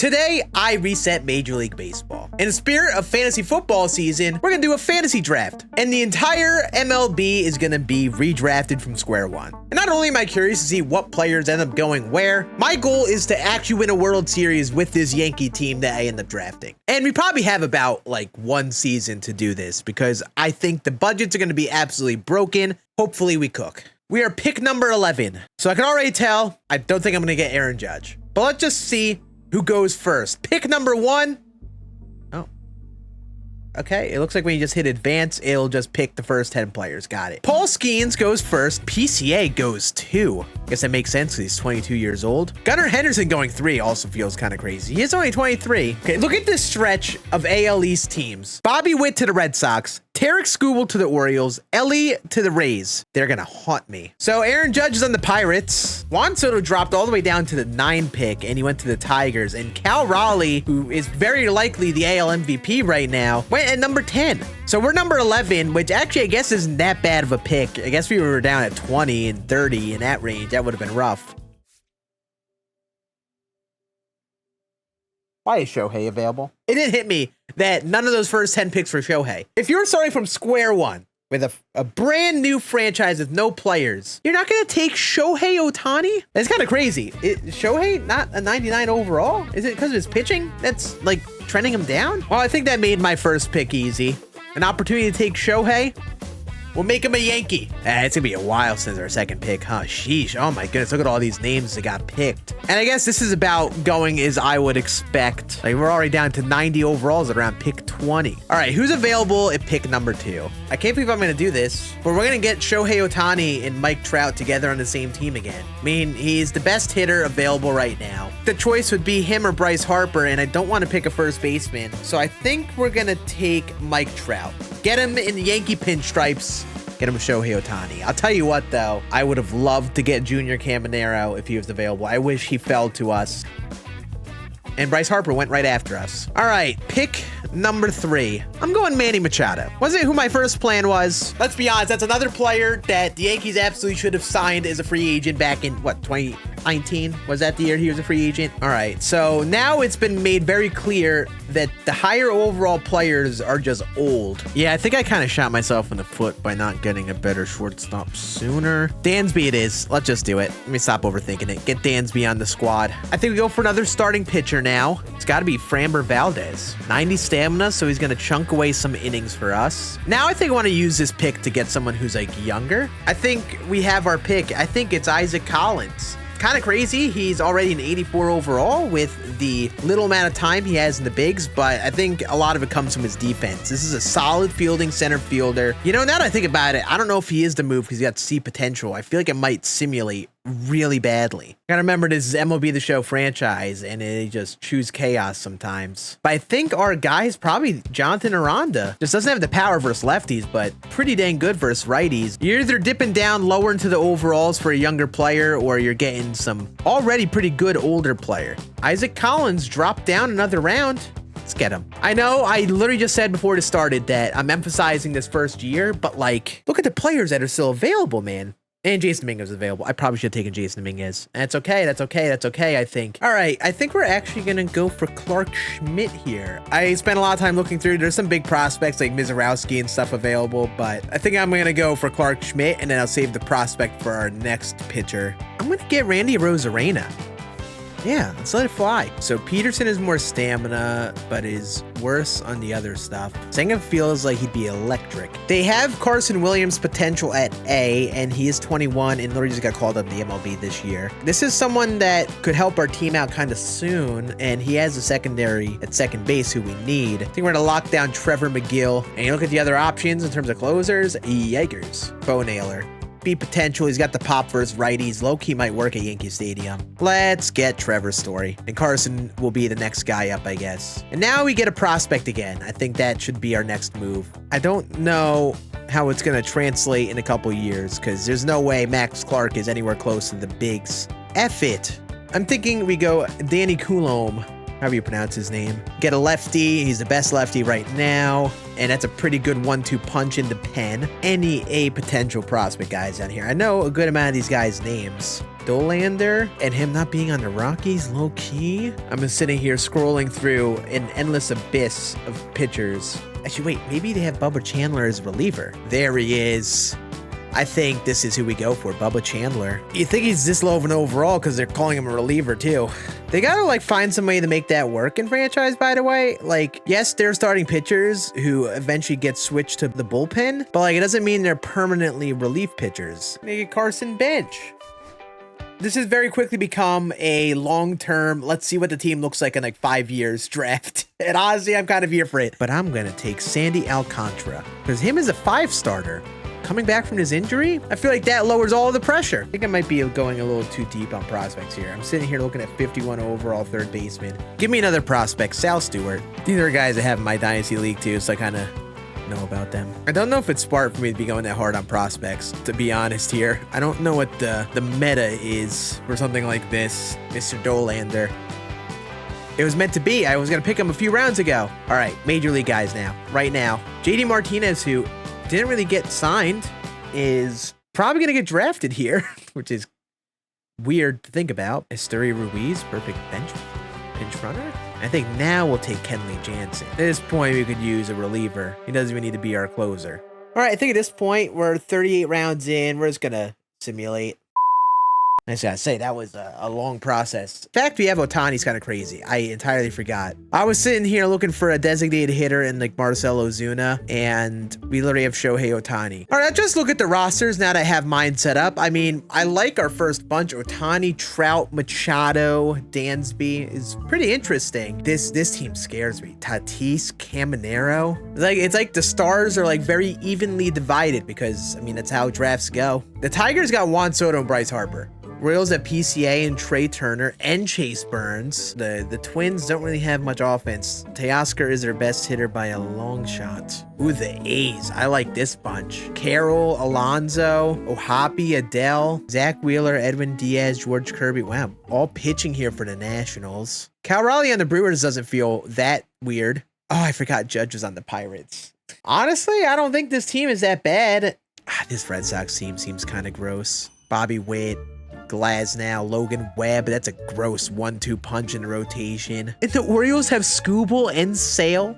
Today, I reset Major League Baseball. In the spirit of fantasy football season, we're gonna do a fantasy draft, and the entire MLB is gonna be redrafted from square one. And not only am I curious to see what players end up going where, my goal is to actually win a World Series with this Yankee team that I end up drafting. And we probably have about like one season to do this because I think the budgets are gonna be absolutely broken. Hopefully we cook. We are pick number 11. So I can already tell, I don't think I'm gonna get Aaron Judge. But let's just see who goes first. Pick number 1. Oh. Okay, it looks like when you just hit advance, it'll just pick the first 10 players. Got it. Paul Scann goes first. PCA goes 2. Guess that makes sense because he's 22 years old. Gunnar Henderson going 3 also feels kind of crazy. He is only 23. Okay, look at this stretch of AL East teams. Bobby Witt to the Red Sox. Tarek Skubal to the Orioles, Ellie to the Rays. They're gonna haunt me. So Aaron Judge is on the Pirates. Juan Soto dropped all the way down to the 9 pick and he went to the Tigers. And Cal Raleigh, who is very likely the AL MVP right now, went at number 10. So we're number 11, which actually I guess isn't that bad of a pick. I guess we were down at 20 and 30 in that range. That would have been rough. Why is Shohei available? It didn't hit me that none of those first 10 picks were Shohei. If you're starting from square one with a brand new franchise with no players, you're not going to take Shohei Ohtani? That's kind of crazy. Shohei not a 99 overall? Is it because of his pitching that's like trending him down? Well, I think that made my first pick easy. An opportunity to take Shohei. We'll make him a Yankee. It's gonna be a while since our second pick, huh? Sheesh. Oh my goodness, look at all these names that got picked. And I guess this is about going as I would expect. Like, we're already down to 90 overalls at around pick 20. All right, who's available at pick number 2? I can't believe I'm gonna do this, but we're gonna get Shohei Ohtani and Mike Trout together on the same team again. I mean, he's the best hitter available right now. The choice would be him or Bryce Harper, and I don't want to pick a first baseman, so I think we're gonna take Mike Trout. Get him in the Yankee pinstripes. Get him Shohei Ohtani. I'll tell you what, though. I would have loved to get Junior Caminero if he was available. I wish he fell to us. And Bryce Harper went right after us. All right, pick number 3. I'm going Manny Machado. Wasn't who my first plan was. Let's be honest, that's another player that the Yankees absolutely should have signed as a free agent back in, what, 2019? Was that the year he was a free agent? All right, so now it's been made very clear that the higher overall players are just old. Yeah, I think I kind of shot myself in the foot by not getting a better shortstop sooner. Dansby it is. Let's just do it. Let me stop overthinking it. Get Dansby on the squad. I think we go for another starting pitcher now. It's got to be Framber Valdez. 90 stamina, so he's going to chunk away some innings for us. Now I think I want to use this pick to get someone who's like younger. I think we have our pick. I think it's Isaac Collins. Kind of crazy. He's already an 84 overall with the little amount of time he has in the bigs, but I think a lot of it comes from his defense. This is a solid fielding center fielder. You know, now that I think about it, I don't know if he is the move because he got C potential. I feel like it might simulate really badly. Gotta remember, this is MLB The Show franchise and they just choose chaos sometimes. But I think our guy is probably Jonathan Aranda. Just doesn't have the power versus lefties, but pretty dang good versus righties. You're either dipping down lower into the overalls for a younger player or you're getting some already pretty good older player. Isaac Collins dropped down another round. Let's get him. I know I literally just said before it started that I'm emphasizing this first year, but like, look at the players that are still available, man. And Jason Dominguez is available. I probably should have taken Jason Dominguez. That's okay. That's okay. That's okay, I think. All right. I think we're actually going to go for Clark Schmidt here. I spent a lot of time looking through. There's some big prospects like Mizorowski and stuff available, but I think I'm going to go for Clark Schmidt, and then I'll save the prospect for our next pitcher. I'm going to get Randy Rosarena. Yeah, let's let it fly. So Peterson is more stamina, but is worse on the other stuff. Senga feels like he'd be electric. They have Carson Williams potential at A, and he is 21 and literally just got called up to the MLB this year. This is someone that could help our team out kind of soon, and he has a secondary at second base who we need. I think we're gonna lock down Trevor McGill, and you look at the other options in terms of closers. Yikers. Bo Naylor. B potential. He's got the pop versus righties. Low-key might work at Yankee Stadium. Let's get Trevor's story. And Carson will be the next guy up, I guess. And now we get a prospect again. I think that should be our next move. I don't know how it's going to translate in a couple years because there's no way Max Clark is anywhere close to the bigs. F it. I'm thinking we go Danny Coulomb, however you pronounce his name. Get a lefty. He's the best lefty right now. And that's a pretty good 1-2 punch in the pen. Any A potential prospect guys down here. I know a good amount of these guys' names. Dolander and him not being on the Rockies, low key. I'm just sitting here scrolling through an endless abyss of pitchers. Actually, wait, maybe they have Bubba Chandler as reliever. There he is. I think this is who we go for, Bubba Chandler. You think he's this low of an overall because they're calling him a reliever too. They gotta like find some way to make that work in franchise, by the way. Like, yes, they're starting pitchers who eventually get switched to the bullpen, but like it doesn't mean they're permanently relief pitchers. Make it Carson Bench. This has very quickly become a long-term, let's see what the team looks like in like 5 years draft. And honestly, I'm kind of here for it. But I'm gonna take Sandy Alcantara because him as a 5-starter. Coming back from his injury, I feel like that lowers all the pressure. I think I might be going a little too deep on prospects here. I'm sitting here looking at 51 overall third baseman. Give me another prospect, Sal Stewart. These are guys I have in my Dynasty League too, so I kind of know about them. I don't know if it's smart for me to be going that hard on prospects, to be honest here. I don't know what the meta is for something like this, Mr. Dolander. It was meant to be. I was going to pick him a few rounds ago. All right, Major League guys now. Right now, JD Martinez, who didn't really get signed, is probably going to get drafted here, which is weird to think about. Esteury Ruiz, perfect pinch runner. I think now we'll take Kenley Jansen. At this point, we could use a reliever. He doesn't even need to be our closer. All right, I think at this point, we're 38 rounds in. We're just going to simulate. I just gotta say, that was a long process. The fact we have Ohtani's kind of crazy. I entirely forgot. I was sitting here looking for a designated hitter in like Marcell Ozuna, and we literally have Shohei Ohtani. All right, let's just look at the rosters now that I have mine set up. I mean, I like our first bunch. Ohtani, Trout, Machado, Dansby is pretty interesting. This team scares me. Tatis, Caminero. It's like the stars are like very evenly divided because, I mean, that's how drafts go. The Tigers got Juan Soto and Bryce Harper. Royals at PCA and Trey Turner and Chase Burns. The Twins don't really have much offense. Teoscar is their best hitter by a long shot. Ooh, the A's. I like this bunch. Carroll, Alonso, Ohapi, Adele, Zach Wheeler, Edwin Diaz, George Kirby. Wow, all pitching here for the Nationals. Cal Raleigh on the Brewers doesn't feel that weird. Oh, I forgot Judge was on the Pirates. Honestly, I don't think this team is that bad. This Red Sox team seems kind of gross. Bobby Witt, Glasnow, Logan Webb. That's a gross 1-2 punch in the rotation. And the Orioles have Skubal and Sale.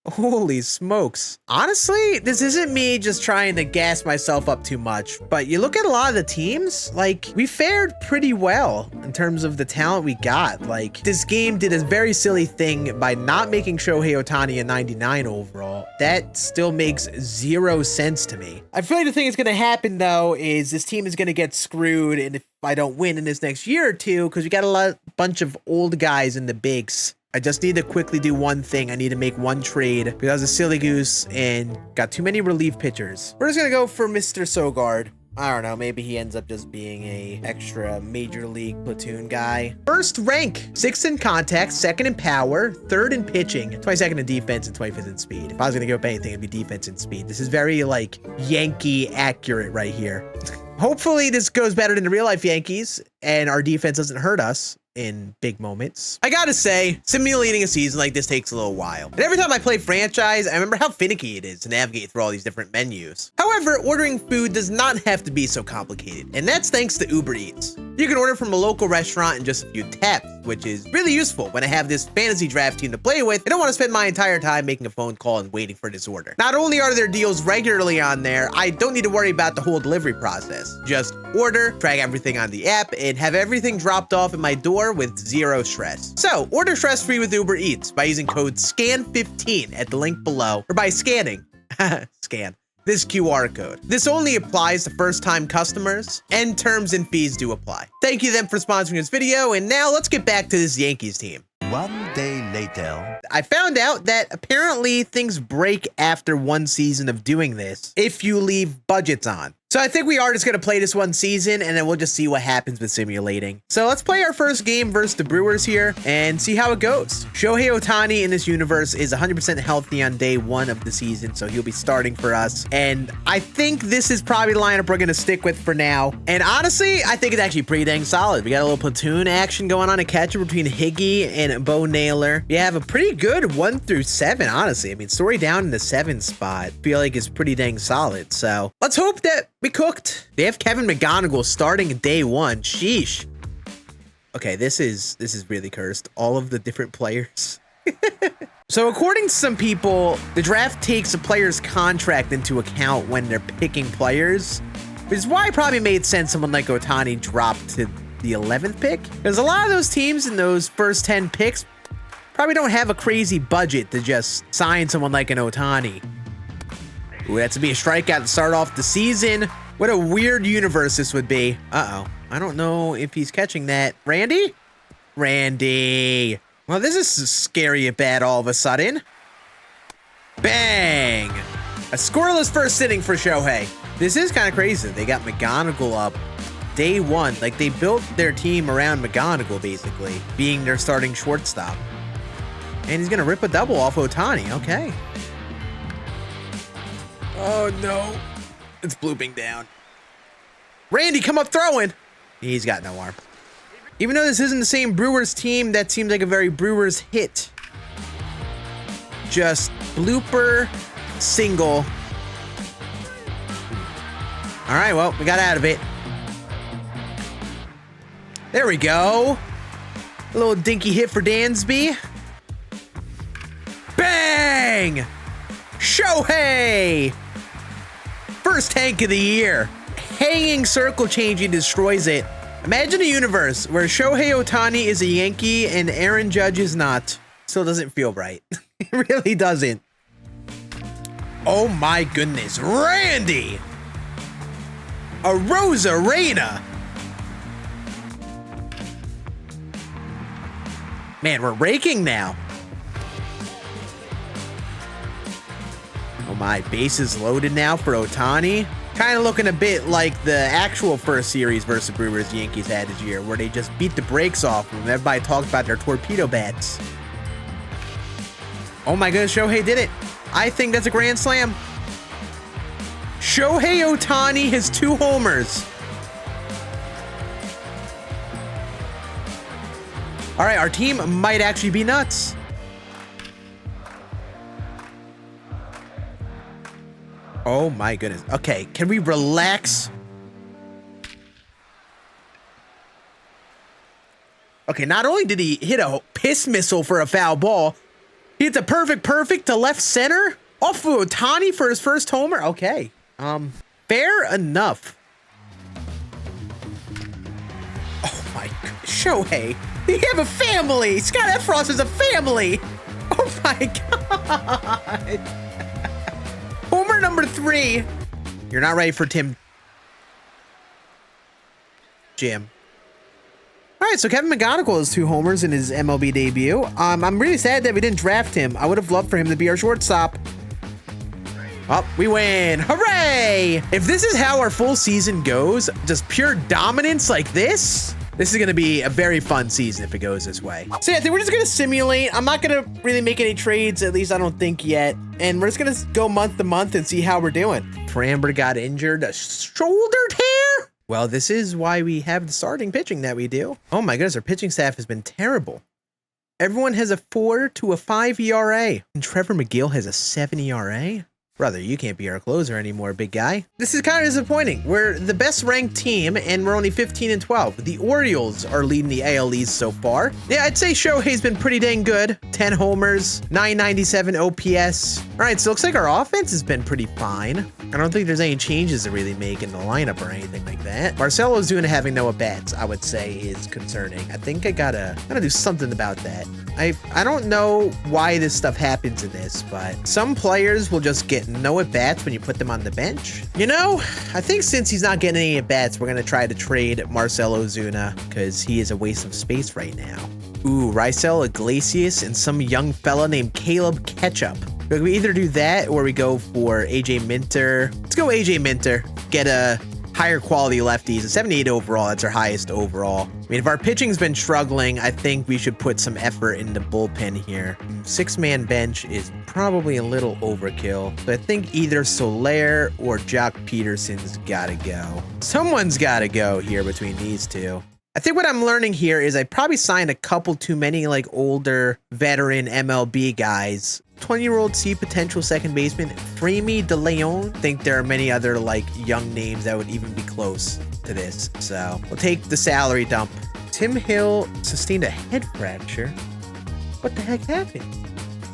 Holy smokes. Honestly, this isn't me just trying to gas myself up too much, but you look at a lot of the teams, like, we fared pretty well in terms of the talent we got. Like, this game did a very silly thing by not making Shohei Ohtani a 99 overall. That still makes 0 sense to me. I feel like the thing that's going to happen, though, is this team is going to get screwed, and if I don't win in this next year or two, because we got a bunch of old guys in the bigs. I just need to quickly do one thing. I need to make one trade because I was a silly goose and got too many relief pitchers. We're just going to go for Mr. Sogard. I don't know. Maybe he ends up just being a extra major league platoon guy. First rank, 6th in contact, 2nd in power, 3rd in pitching, 22nd in defense, and 25th in speed. If I was going to give up anything, it'd be defense and speed. This is very like Yankee accurate right here. Hopefully this goes better than the real life Yankees and our defense doesn't hurt us in big moments. I gotta say, simulating a season like this takes a little while. And every time I play franchise, I remember how finicky it is to navigate through all these different menus. However, ordering food does not have to be so complicated, and that's thanks to Uber Eats. You can order from a local restaurant in just a few taps, which is really useful when I have this fantasy draft team to play with. I don't want to spend my entire time making a phone call and waiting for this order. Not only are there deals regularly on there, I don't need to worry about the whole delivery process. Just order, track everything on the app, and have everything dropped off at my door with 0 stress. So, order stress-free with Uber Eats by using code SCAN15 at the link below, or by scanning, scan, this QR code. This only applies to first-time customers, and terms and fees do apply. Thank you then for sponsoring this video, and now let's get back to this Yankees team. One day later. I found out that apparently things break after one season of doing this if you leave budgets on. So I think we are just going to play this one season and then we'll just see what happens with simulating. So let's play our first game versus the Brewers here and see how it goes. Shohei Ohtani in this universe is 100% healthy on day 1 of the season, so he'll be starting for us. And I think this is probably the lineup we're going to stick with for now. And honestly, I think it's actually pretty dang solid. We got a little platoon action going on, a catcher between Higgy and Bo Naylor. We have a pretty good 1 through 7, honestly. I mean, Story down in the 7 spot, I feel like is pretty dang solid. So let's hope that We cooked. They have Kevin McGonigal starting day one. Sheesh. Okay, this is really cursed. All of the different players. So according to some people, the draft takes a player's contract into account when they're picking players, which is why it probably made sense someone like Ohtani dropped to the 11th pick. Because a lot of those teams in those first 10 picks probably don't have a crazy budget to just sign someone like an Ohtani. Ooh, that's to be a strikeout to start off the season. What a weird universe this would be. Uh-oh. I don't know if he's catching that. Randy? Randy. Well, this is scary at bat all of a sudden. Bang! A scoreless first inning for Shohei. This is kind of crazy. They got McGonigal up day one. Like, they built their team around McGonigal, basically, being their starting shortstop. And he's going to rip a double off Ohtani. Okay. Oh, no. It's blooping down. Randy, come up throwing. He's got no arm. Even though this isn't the same Brewers team, that seems like a very Brewers hit. Just blooper single. All right, well, we got out of it. There we go. A little dinky hit for Dansby. Bang! Shohei! First tank of the year. Hanging circle changing destroys it. Imagine a universe where Shohei Ohtani is a Yankee and Aaron Judge is not. Still doesn't feel right. It really doesn't. Oh my goodness. Randy! A Rosarena! Man, we're raking now. Oh my, bases loaded now for Ohtani. Kind of looking a bit like the actual first series versus Brewers Yankees had this year, where they just beat the brakes off them. Everybody talked about their torpedo bats. Oh my goodness, Shohei did it. I think that's a grand slam. Shohei Ohtani has 2 homers. All right, our team might actually be nuts. Oh my goodness. Okay, can we relax? Okay, not only did he hit a piss missile for a foul ball, he hits a perfect to left center off of Ohtani for his first homer. Okay, fair enough. Oh my God, Shohei, you have a family. Scott Efros is a family. Oh my God. Homer number 3. You're not ready for Jim. All right, so Kevin McGonigal has 2 homers in his MLB debut. I'm really sad that we didn't draft him. I would have loved for him to be our shortstop. Oh, we win. Hooray! If this is how our full season goes, just pure dominance like this is going to be a very fun season if it goes this way. So yeah, I think we're just going to simulate. I'm not going to really make any trades, at least I don't think yet. And we're just going to go month to month and see how we're doing. Framber got injured, a shoulder tear? Well, this is why we have the starting pitching that we do. Oh my goodness, our pitching staff has been terrible. Everyone has a 4 to a 5 ERA. And Trevor McGill has a 7 ERA. Brother, you can't be our closer anymore, big guy. This is kind of disappointing. We're the best ranked team, and we're only 15 and 12. The Orioles are leading the AL East so far. Yeah, I'd say Shohei's been pretty dang good. 10 homers, 997 OPS. All right, so it looks like our offense has been pretty fine. I don't think there's any changes to really make in the lineup or anything like that. Marcell Ozuna having no at-bats, I would say, is concerning. I think I gotta do something about that. I don't know why this stuff happens in this, but some players will just get no at-bats when you put them on the bench. You know, I think since he's not getting any at-bats, we're going to try to trade Marcell Ozuna because he is a waste of space right now. Ooh, Raisel Iglesias and some young fella named Caleb Ketchup. We either do that or we go for AJ Minter. Let's go AJ Minter. Get a higher quality lefties. A 78 overall, that's our highest overall. I mean, if our pitching's been struggling, I think we should put some effort in the bullpen here. 6-man bench is probably a little overkill. So I think either Soler or Jock Peterson's gotta go. Someone's gotta go here between these two. I think what I'm learning here is I probably signed a couple too many like older veteran MLB guys. 20-year-old C potential second baseman, Framey De Leon. I think there are many other like young names that would even be close to this. So we'll take the salary dump. Tim Hill sustained a head fracture. What the heck happened?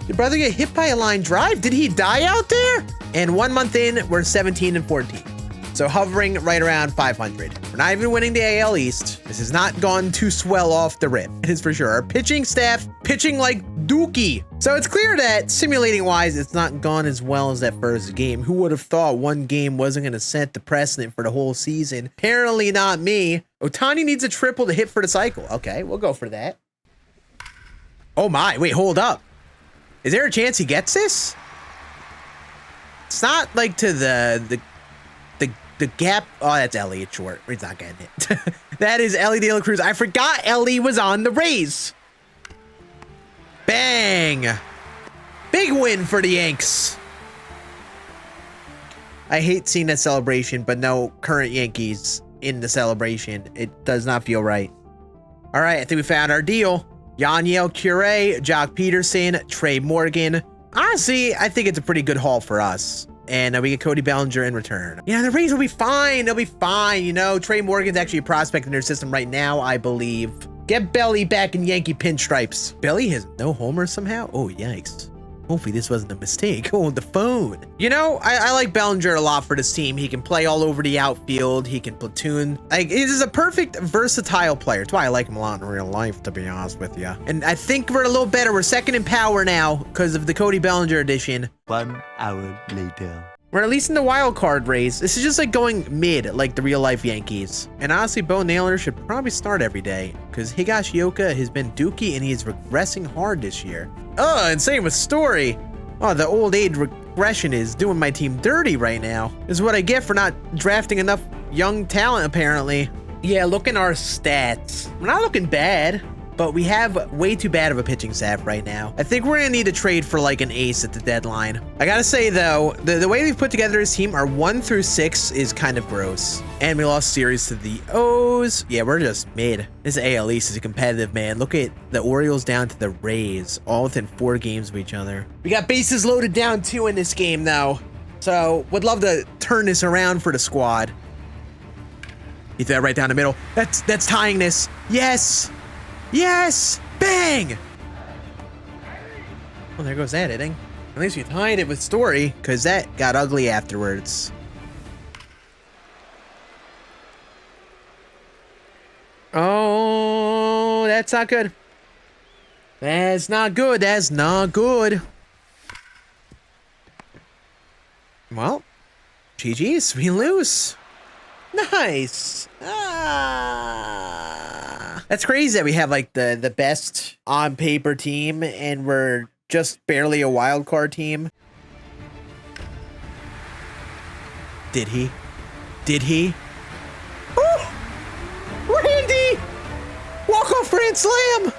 Did brother get hit by a line drive? Did he die out there? And 1 month in, we're 17 and 14. So hovering right around 500. We're not even winning the AL East. This has not gone too swell off the rip. It is for sure. Our pitching staff pitching like Dookie. So it's clear that simulating wise, it's not gone as well as that first game. Who would have thought one game wasn't going to set the precedent for the whole season? Apparently not me. Ohtani needs a triple to hit for the cycle. Okay, we'll go for that. Oh my, wait, hold up. Is there a chance he gets this? It's not like to the gap. Oh, that's Elliott short. He's not getting it. That is Ellie De La Cruz. I forgot Ellie was on the Rays. Bang. Big win for the Yanks. I hate seeing that celebration, but no current Yankees in the celebration. It does not feel right. All right, I think we found our deal. Yaniel Cure, Jock Peterson, Trey Morgan. Honestly, I think it's a pretty good haul for us. And we get Cody Bellinger in return. Yeah, the Rays will be fine. They'll be fine. You know, Trey Morgan's actually a prospect in their system right now, I believe. Get Belly back in Yankee pinstripes. Belly has no homers somehow? Oh, yikes. Hopefully this wasn't a mistake. Oh, the phone. You know, I like Bellinger a lot for this team. He can play all over the outfield. He can platoon. Like, he is a perfect versatile player. That's why I like him a lot in real life, to be honest with you. And I think we're a little better. We're second in power now because of the Cody Bellinger edition. 1 hour later. We're at least in the wild card race. This is just like going mid, like the real life Yankees. And honestly, Bo Naylor should probably start every day because Higashioka has been dookie and he is regressing hard this year. Oh, and same with Story. Oh, the old age regression is doing my team dirty right now. This is what I get for not drafting enough young talent, apparently. Yeah, look at our stats. We're not looking bad, but we have way too bad of a pitching staff right now. I think we're gonna need to trade for like an ace at the deadline. I gotta say though, the way we've put together this team, our 1 through 6 is kind of gross. And we lost series to the O's. Yeah, we're just mid. This AL East is a competitive, man. Look at the Orioles down to the Rays, all within 4 games of each other. We got bases loaded down too in this game though. So would love to turn this around for the squad. He threw that right down the middle. That's tying this. Yes. Yes! Bang! Well, there goes that inning. At least we tied it with Story, because that got ugly afterwards. Oh, that's not good. That's not good. That's not good. Well, GG's. We lose. Nice. That's crazy that we have like the best on paper team and we're just barely a wild card team. Did he? Did he? Oh! Randy! Walk-off grand slam!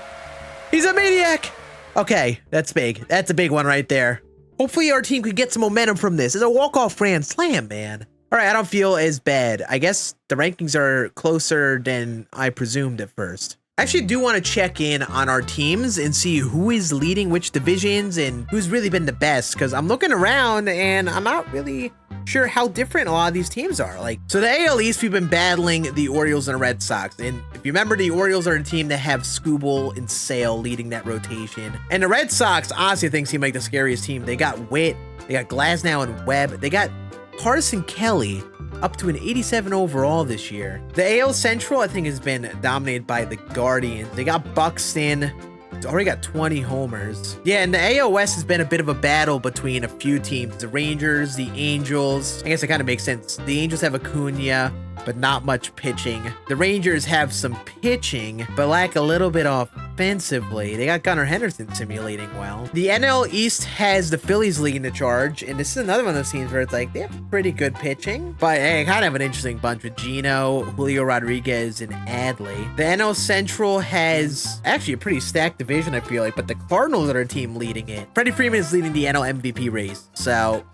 He's a maniac! Okay, that's big. That's a big one right there. Hopefully our team could get some momentum from this. It's a walk-off grand slam, man. All right, I don't feel as bad. I guess the rankings are closer than I presumed at first. I actually do want to check in on our teams and see who is leading which divisions and who's really been the best, because I'm looking around and I'm not really sure how different a lot of these teams are. Like, so the AL East, we've been battling the Orioles and the Red Sox. And if you remember, the Orioles are a team that have Skubal and Sale leading that rotation. And the Red Sox, honestly, I think seem like the scariest team. They got Witt, they got Glasnow and Webb, they got Carson Kelly up to an 87 overall this year. The AL Central, I think, has been dominated by the Guardians. They got Buxton. It's already got 20 homers. Yeah, and the AL West has been a bit of a battle between a few teams. The Rangers, the Angels. I guess it kind of makes sense. The Angels have Acuna, but not much pitching. The Rangers have some pitching, but lack a little bit offensively. They got Gunnar Henderson simulating well. The NL East has the Phillies leading the charge, and this is another one of those teams where it's like, they have pretty good pitching, but hey, kind of have an interesting bunch with Gino, Julio Rodriguez, and Adley. The NL Central has actually a pretty stacked division, I feel like, but the Cardinals are a team leading it. Freddie Freeman is leading the NL MVP race, so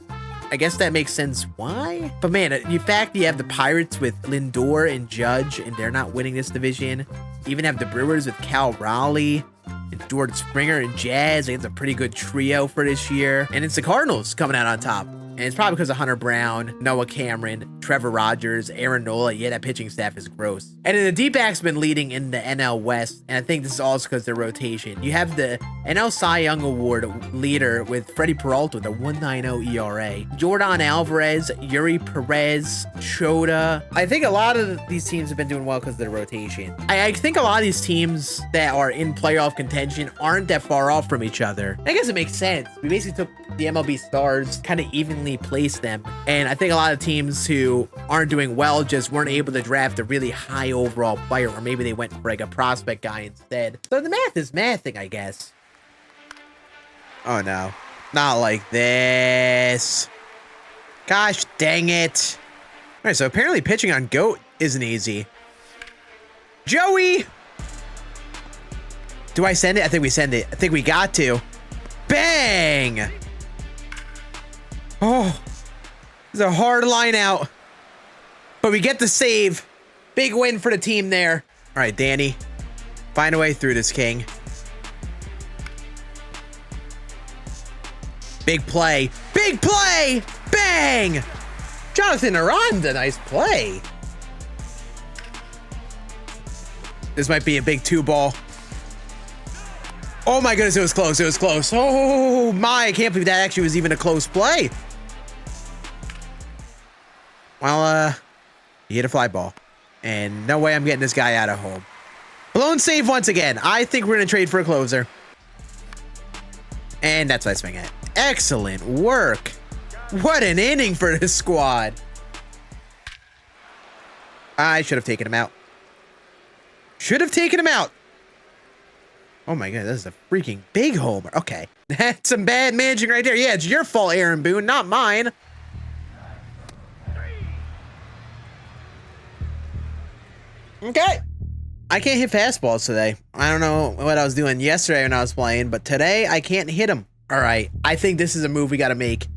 I guess that makes sense why. But man, the fact you have the Pirates with Lindor and Judge, and they're not winning this division. You even have the Brewers with Cal Raleigh and George Springer and Jazz. It's a pretty good trio for this year. And it's the Cardinals coming out on top. And it's probably because of Hunter Brown, Noah Cameron, Trevor Rogers, Aaron Nola. Yeah, that pitching staff is gross. And then the D-backs been leading in the NL West. And I think this is also because of their rotation. You have the NL Cy Young Award leader with Freddie Peralta with a 1.90 ERA. Jordan Alvarez, Yuri Perez, Shota. I think a lot of these teams have been doing well because of their rotation. I think a lot of these teams that are in playoff contention aren't that far off from each other. I guess it makes sense. We basically took the MLB stars, kind of evenly placed them. And I think a lot of teams who aren't doing well just weren't able to draft a really high overall player, or maybe they went for like a prospect guy instead. So the math is mathing, I guess. Oh no, not like this. Gosh dang it. All right, so apparently pitching on GOAT isn't easy. Joey! Do I send it? I think we send it. I think we got to. Bang! Oh, this is a hard line out. But we get the save. Big win for the team there. All right, Danny. Find a way through this, King. Big play. Big play! Bang! Jonathan Aranda, nice play. This might be a big 2-ball. Oh my goodness, it was close. It was close. Oh my, I can't believe that actually was even a close play. Well, you hit a fly ball. And no way I'm getting this guy out of home. Blown save once again. I think we're going to trade for a closer. And that's what I swing at. Excellent work. What an inning for this squad. I should have taken him out. Should have taken him out. Oh my god, this is a freaking big homer. Okay. That's some bad managing right there. Yeah, it's your fault, Aaron Boone, not mine. Okay. I can't hit fastballs today. I don't know what I was doing yesterday when I was playing, but today I can't hit them. All right. I think this is a move we got to make.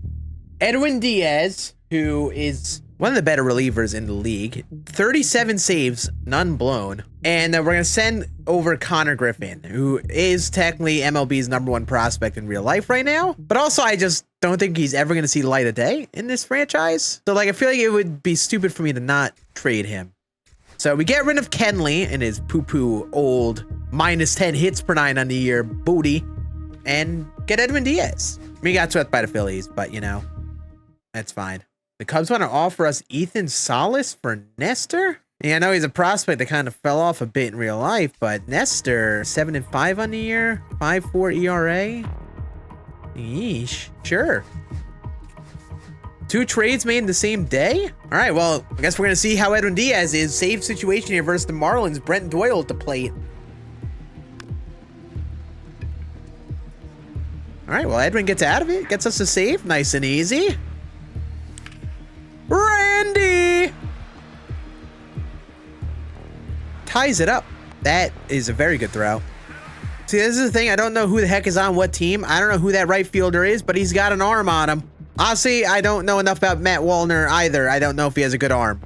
Edwin Diaz, who is one of the better relievers in the league, 37 saves, none blown. And we're going to send over Connor Griffin, who is technically MLB's #1 prospect in real life right now. But also, I just don't think he's ever going to see the light of day in this franchise. So, like, I feel like it would be stupid for me to not trade him. So we get rid of Kenley and his poo-poo old -10 hits per 9 on the year booty and get Edwin Diaz. We got swept by the Phillies, but, you know, that's fine. The Cubs want to offer us Ethan Salas for Nestor? Yeah, I know he's a prospect that kind of fell off a bit in real life, but Nestor, 7-5 on the year, 5.4 ERA. Yeesh, sure. 2 trades made in the same day? All right, well, I guess we're going to see how Edwin Diaz is. Save situation here versus the Marlins. Brent Doyle at the plate. All right, well, Edwin gets out of it. Gets us a save. Nice and easy. Randy! Ties it up. That is a very good throw. See, this is the thing. I don't know who the heck is on what team. I don't know who that right fielder is, but he's got an arm on him. Honestly, I don't know enough about Matt Wallner either. I don't know if he has a good arm.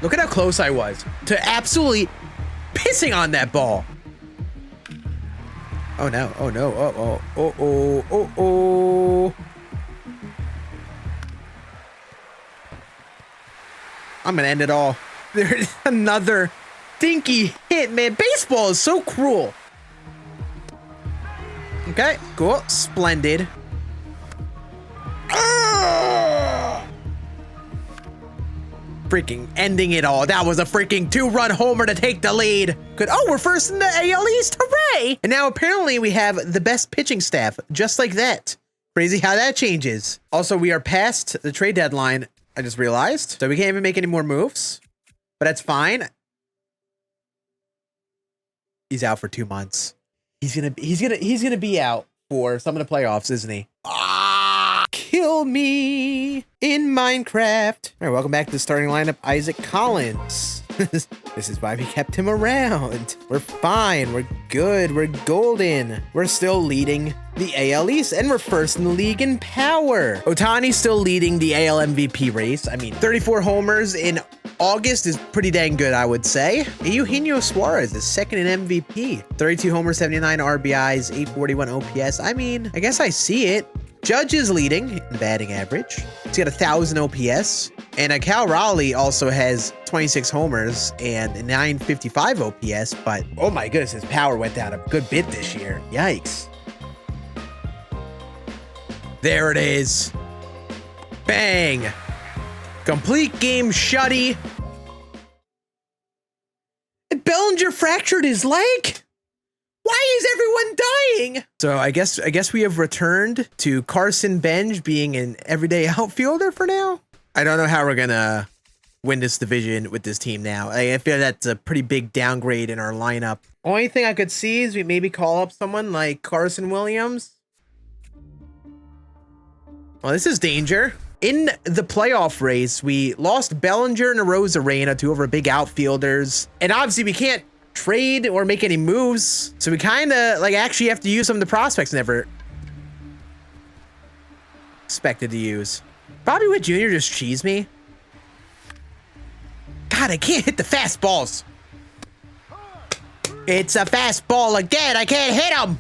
Look at how close I was to absolutely pissing on that ball. Oh no, oh no, oh, oh, oh, oh, oh. I'm gonna end it all. There's another stinky hit, man. Baseball is so cruel. Okay, cool. Splendid. Freaking ending it all. That was a freaking 2-run homer to take the lead. Good. Oh, we're first in the AL East. Hooray! And now apparently we have the best pitching staff, just like that. Crazy how that changes. Also, we are past the trade deadline, I just realized. So we can't even make any more moves. But that's fine. He's out for 2 months. He's gonna be out for some of the playoffs, isn't he? Ah, kill me in Minecraft. All right, welcome back to the starting lineup, Isaac Collins. This is why we kept him around. We're fine. We're good. We're golden. We're still leading the AL East, and we're first in the league in power. Ohtani's still leading the AL MVP race. I mean, 34 homers in August is pretty dang good, I would say. Eugenio Suarez is second in MVP. 32 homers, 79 RBIs, 841 OPS. I mean, I guess I see it. Judge is leading in batting average. He's got 1,000 OPS. And Cal Raleigh also has 26 homers and 955 OPS. But, oh my goodness, his power went down a good bit this year. Yikes. There it is. Bang. Complete game shutty. And Bellinger fractured his leg? Why is everyone dying? So I guess we have returned to Carson Bench being an everyday outfielder for now. I don't know how we're gonna win this division with this team now. I feel that's a pretty big downgrade in our lineup. Only thing I could see is we maybe call up someone like Carson Williams. Well, this is danger. In the playoff race, we lost Bellinger and Arozarena, two of our big outfielders. And obviously we can't trade or make any moves. So we kind of like actually have to use some of the prospects never expected to use. Bobby Witt Jr. just cheesed me. God, I can't hit the fastballs. It's a fastball again. I can't hit him.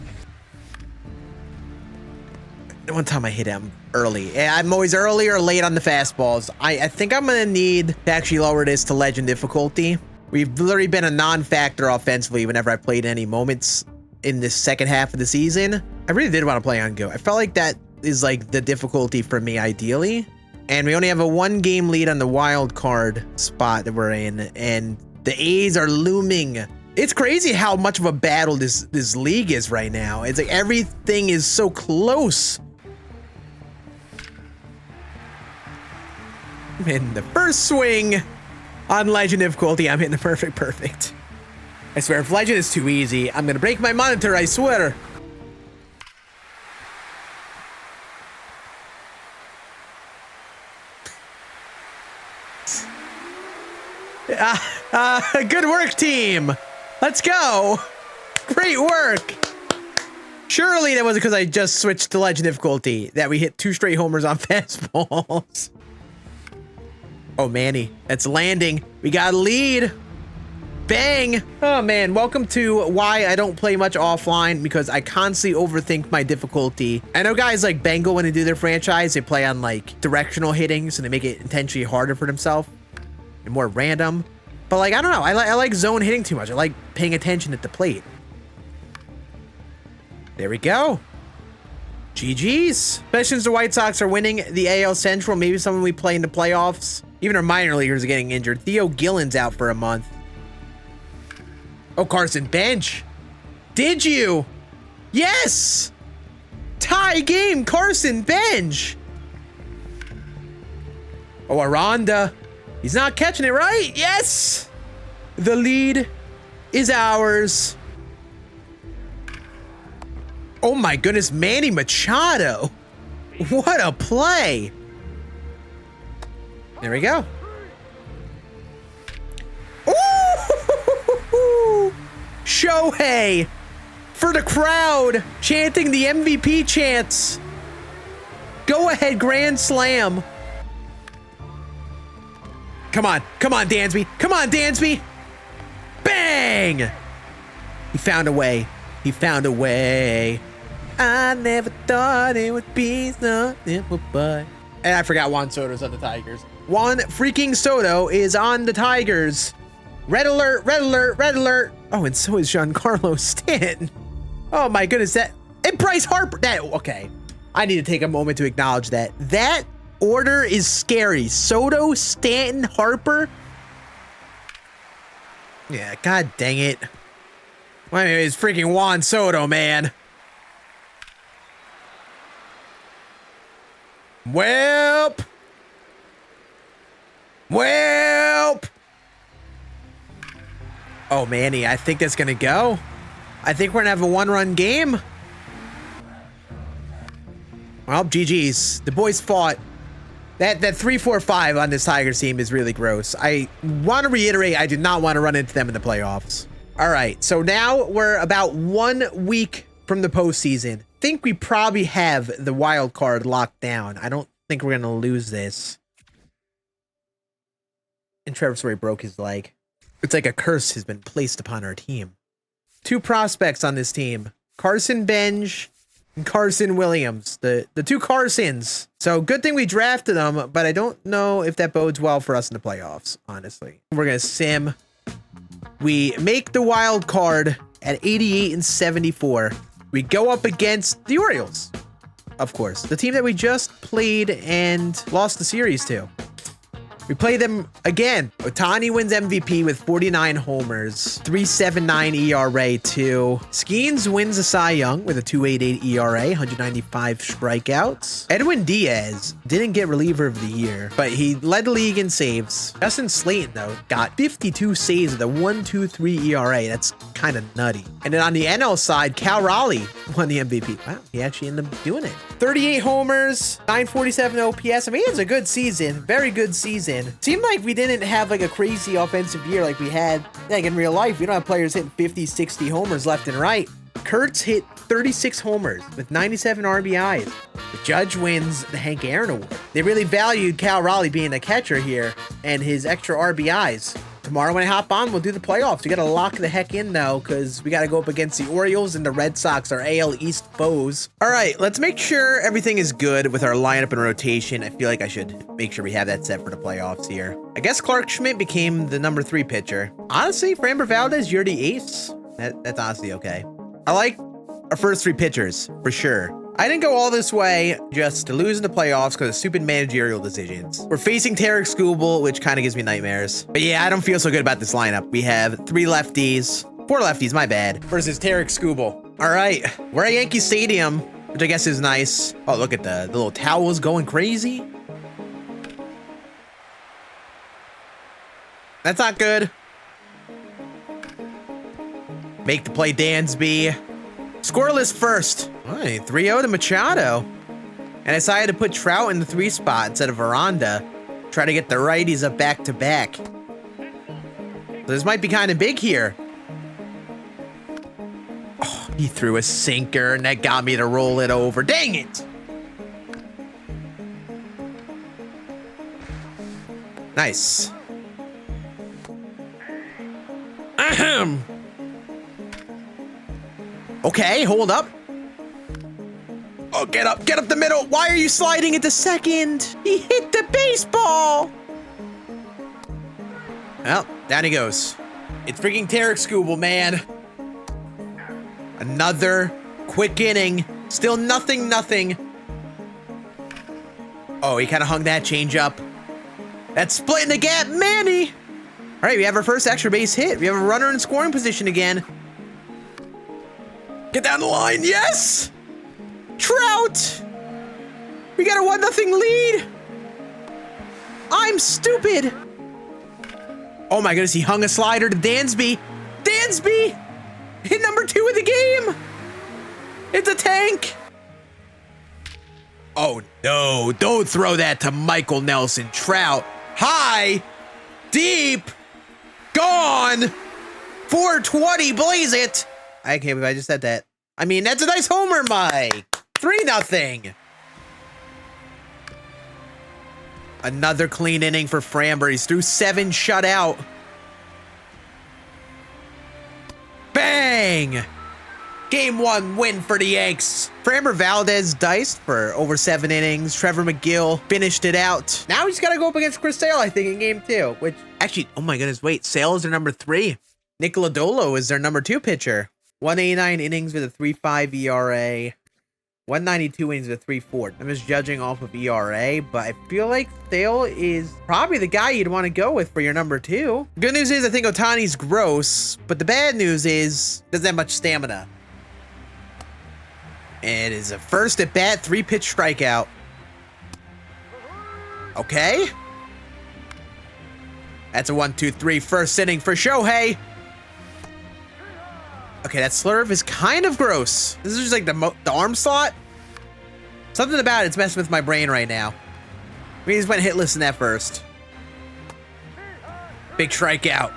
One time I hit him early. I'm always early or late on the fastballs. I think I'm going to need to actually lower this to legend difficulty. We've literally been a non-factor offensively whenever I played any moments in this second half of the season. I really did want to play on Go. I felt like that is like the difficulty for me ideally. And we only have a 1-game lead on the wild card spot that we're in. And the A's are looming. It's crazy how much of a battle this league is right now. It's like everything is so close. In the first swing on legend difficulty, I'm hitting the perfect. I swear, if legend is too easy, I'm gonna break my monitor, I swear. Good work, team. Let's go. Great work. Surely that wasn't because I just switched to legend difficulty that we hit 2 straight homers on fastballs. Oh, Manny, that's landing. We got a lead. Bang. Oh, man. Welcome to why I don't play much offline, because I constantly overthink my difficulty. I know guys like Bengal, when they do their franchise, they play on like directional hitting, so they make it intentionally harder for themselves and more random. But like, I don't know. I like zone hitting too much. I like paying attention at the plate. There we go. GG's. Especially since the White Sox are winning the AL Central. Maybe someone we play in the playoffs. Even our minor leaguers are getting injured. Theo Gillen's out for a month. Oh, Carson Bench. Did you? Yes. Tie game, Carson Bench. Oh, Aranda. He's not catching it, right? Yes. The lead is ours. Oh my goodness, Manny Machado. What a play. There we go. Ooh! Shohei for the crowd, chanting the MVP chants. Go ahead, grand slam. Come on, Dansby. Come on, Dansby. Bang! He found a way. He found a way. I never thought it would be so simple, but... And I forgot Juan Soto's on the Tigers. Juan freaking Soto is on the Tigers. Red alert, red alert, red alert. Oh, and so is Giancarlo Stanton. Oh my goodness, that... And Bryce Harper. That... Okay. I need to take a moment to acknowledge that. That order is scary. Soto, Stanton, Harper. Yeah, god dang it. Well, anyway, it's freaking Juan Soto, man. Welp. Oh, Manny, I think that's gonna go. I think we're gonna have a 1-run game. Well, GG's. The boys fought. That 3-4-5 on this Tigers team is really gross. I want to reiterate, I did not want to run into them in the playoffs. All right, so now we're about 1 week from the postseason. think we probably have the wild card locked down. I don't think we're going to lose this. And Trevor Story broke his leg. It's like a curse has been placed upon our team. 2 prospects on this team. Carson Benj and Carson Williams. The 2 Carsons. So good thing we drafted them, but I don't know if that bodes well for us in the playoffs, honestly. We're going to sim. We make the wild card at 88 and 74. We go up against the Orioles, of course. The team that we just played and lost the series to. We play them again. Ohtani wins MVP with 49 homers, 3.79 ERA too. Scann wins the Cy Young with a 2.88 ERA, 195 strikeouts. Edwin Diaz didn't get reliever of the year, but he led the league in saves. Justin Slayton, though, got 52 saves with a 1.23 ERA. That's kind of nutty. And then on the NL side, Cal Raleigh won the MVP. Wow, he actually ended up doing it. 38 homers, 947 OPS. I mean, it's a good season. Very good season. Seemed like we didn't have like a crazy offensive year like we had like in real life. We don't have players hitting 50, 60 homers left and right. Kurtz hit 36 homers with 97 RBIs. The Judge wins the Hank Aaron Award. They really valued Cal Raleigh being a catcher here and his extra RBIs. Tomorrow when I hop on, we'll do the playoffs. We got to lock the heck in though, because we got to go up against the Orioles and the Red Sox, our AL East foes. All right, let's make sure everything is good with our lineup and rotation. I feel like I should make sure we have that set for the playoffs here. I guess Clark Schmidt became the number 3 pitcher. Honestly, Framber Valdez, you're the ace. That's honestly okay. I like our first 3 pitchers for sure. I didn't go all this way just to lose in the playoffs because of stupid managerial decisions. We're facing Tarek Skubal, which kind of gives me nightmares. But yeah, I don't feel so good about this lineup. We have 3 lefties, 4 lefties, my bad, versus Tarek Skubal. All right, we're at Yankee Stadium, which I guess is nice. Oh, look at the little towels going crazy. That's not good. Make the play, Dansby. Scoreless first. All right, 3-0 to Machado. And I decided to put Trout in the 3 spot instead of Veranda. Try to get the righties up back-to-back. So this might be kind of big here. Oh, he threw a sinker, and that got me to roll it over. Dang it! Nice. Ahem. Okay, hold up. Oh, get up the middle. Why are you sliding into second? He hit the baseball. Well, down he goes. It's freaking Tarek Skubal, man. Another quick inning. Still nothing. Oh, he kind of hung that change up. That's splitting the gap, Manny. All right, we have our first extra base hit. We have a runner in scoring position again. Get down the line, yes! Trout! We got a 1-0 lead! I'm stupid! Oh my goodness, he hung a slider to Dansby. Dansby! Hit number 2 of the game! It's a tank! Oh no, don't throw that to Michael Nelson. Trout, high, deep, gone! 420, blaze it! I can't believe I just said that. I mean, that's a nice homer, Mike. 3-0. Another clean inning for Framber. He's through 7 shutout. Bang! Game 1 win for the Yanks. Framber Valdez diced for over 7 innings. Trevor McGill finished it out. Now he's got to go up against Chris Sale, I think, in game 2. Which, actually, oh my goodness, wait. Sale is their number 3. Nick Lodolo is their number 2 pitcher. 189 innings with a 3.5 ERA. 192 innings with a 3.4. I'm just judging off of ERA, but I feel like Sale is probably the guy you'd want to go with for your number 2. Good news is I think Ohtani's gross, but the bad news is doesn't have much stamina. It is a first at bat, 3-pitch strikeout. Okay. That's a 1-2-3 first inning for Shohei. Okay, that slurve is kind of gross. This is just like the arm slot. Something about it's messing with my brain right now. We just went hitless in that first. Big strikeout.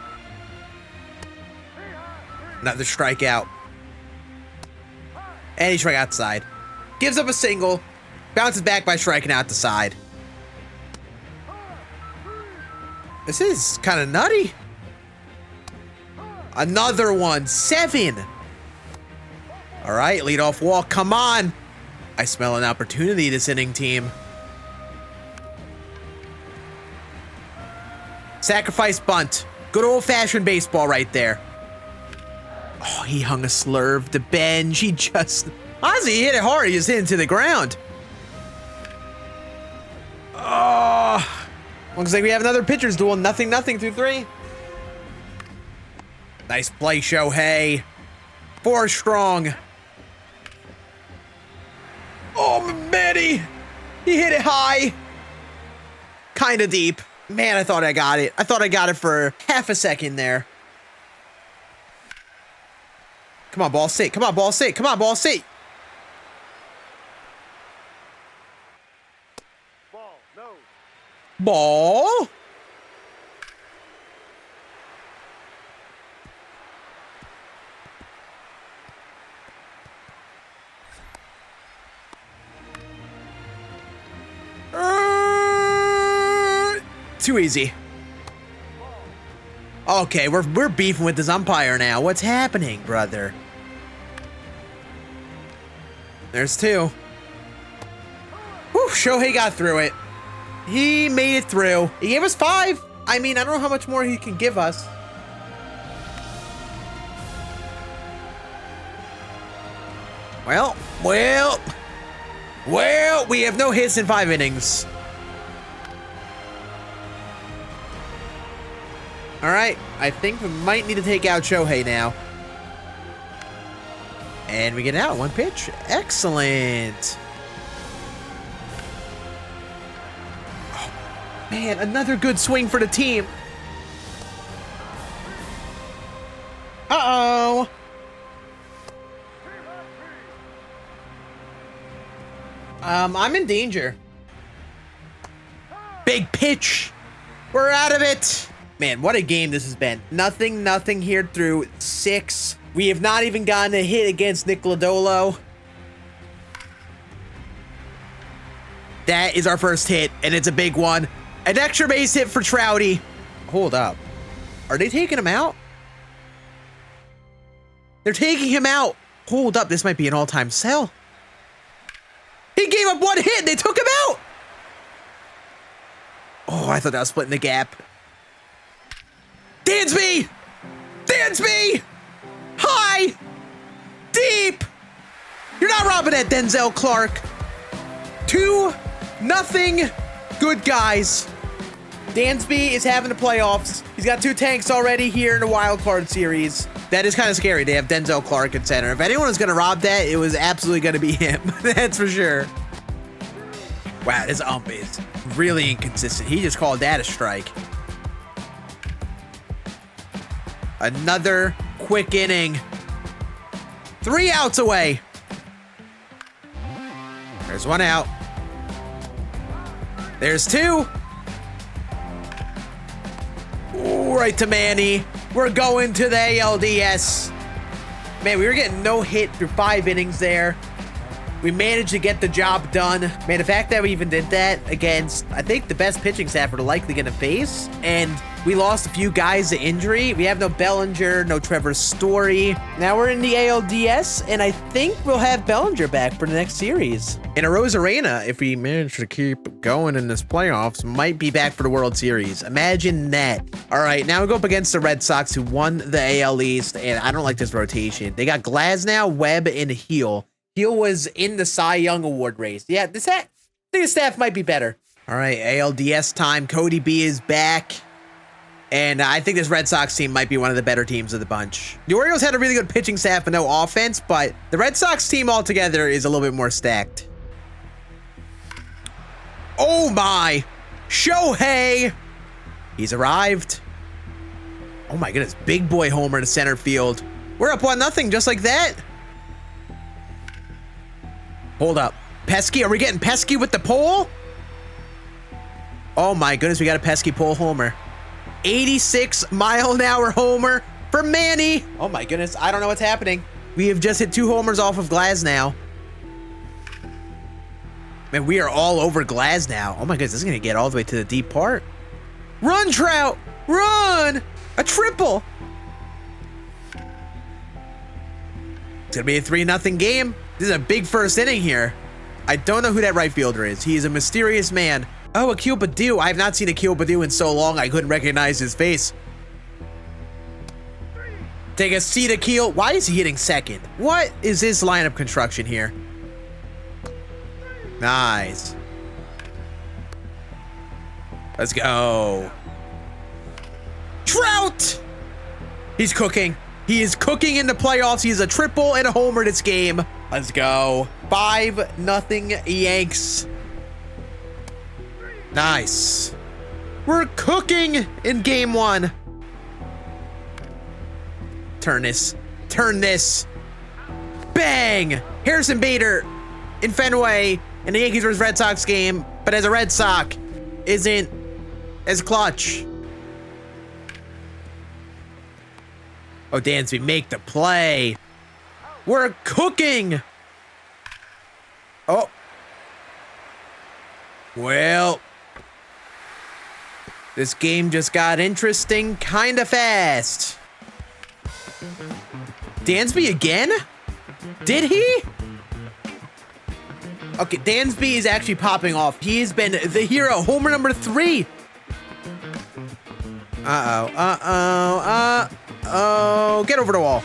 Another strikeout. And he struck outside. gives up a single, bounces back by striking out the side. This is kind of nutty. Another one, 7. All right, leadoff walk, come on. I smell an opportunity this inning, team. Sacrifice bunt. Good old-fashioned baseball right there. Oh, he hung a slurve to Benj. He just... Honestly, he hit it hard. He just hit it to the ground. Oh... Looks like we have another pitcher's duel. Nothing through 3. Nice play, Shohei. 4 strong. Oh, Manny. He hit it high. Kind of deep. Man, I thought I got it. I thought I got it for half a second there. Come on, ball sit. Come on, ball sit. Come on, ball sit. Ball, no. Ball. Too easy. Okay, we're beefing with this umpire now. What's happening, brother? There's 2. Whew, Shohei got through it. He made it through. He gave us 5. I mean, I don't know how much more he can give us. Well, we have no hits in 5 innings. All right, I think we might need to take out Shohei now. And we get out 1 pitch. Excellent. Oh, man, another good swing for the team. Uh-oh. I'm in danger. Big pitch. We're out of it. Man, what a game this has been. Nothing here through 6. We have not even gotten a hit against Nick Lodolo. That is our first hit, and it's a big one. An extra base hit for Trouty. Hold up. Are they taking him out? They're taking him out. Hold up, this might be an all-time sell. He gave up 1 hit, they took him out. Oh, I thought that was splitting the gap. Dansby! Dansby! High! Deep! You're not robbing that, Denzel Clark. 2-0. Good guys. Dansby is having the playoffs. He's got 2 tanks already here in the wild card series. That is kind of scary. They have Denzel Clark at center. If anyone was going to rob that, it was absolutely going to be him. That's for sure. Wow, this ump is really inconsistent. He just called that a strike. Another quick inning. 3 outs away. There's 1 out. There's 2. Ooh, right to Manny. We're going to the ALDS. Man, we were getting no hit through 5 innings there. We managed to get the job done. Man, the fact that we even did that against, I think, the best pitching staff we're likely going to face, and we lost a few guys to injury. We have no Bellinger, no Trevor Story. Now we're in the ALDS, and I think we'll have Bellinger back for the next series. And Arozarena, if we manage to keep going in this playoffs, might be back for the World Series. Imagine that. All right, now we go up against the Red Sox, who won the AL East, and I don't like this rotation. They got Glasnow, Webb, and Heel. Heel was in the Cy Young Award race. Yeah, I think the staff might be better. All right, ALDS time. Cody B is back. And I think this Red Sox team might be one of the better teams of the bunch. The Orioles had a really good pitching staff and no offense, but the Red Sox team altogether is a little bit more stacked. Oh my! Shohei! He's arrived. Oh my goodness, big boy homer to center field. We're up 1-0 just like that. Hold up. Pesky, are we getting pesky with the pole? Oh my goodness, we got a pesky pole homer. 86-mile-an-hour homer for Manny. Oh my goodness, I don't know what's happening. We have just hit 2 homers off of Glasnow. Man, we are all over Glass now. Oh my goodness, this is gonna get all the way to the deep part. Run, Trout! Run! A triple! It's gonna be a 3-0 game. This is a big first inning here. I don't know who that right fielder is. He is a mysterious man. Oh, Akil Baddoo. I have not seen Akil Baddoo in so long I couldn't recognize his face. Take a seat, Akil. Why is he hitting second? What is his lineup construction here? Nice. Let's go. Trout! He's cooking. He is cooking in the playoffs. He is a triple and a homer this game. Let's go. 5-0 Yanks. Nice. We're cooking in game 1. Turn this. Turn this. Bang! Harrison Bader in Fenway in the Yankees vs. Red Sox game, but as a Red Sox, isn't as clutch. Oh, Dansby, make the play. We're cooking. Oh. Well, this game just got interesting kind of fast. Dansby again? Did he? Okay, Dansby is actually popping off. He has been the hero. Homer number 3. Uh-oh. Get over the wall.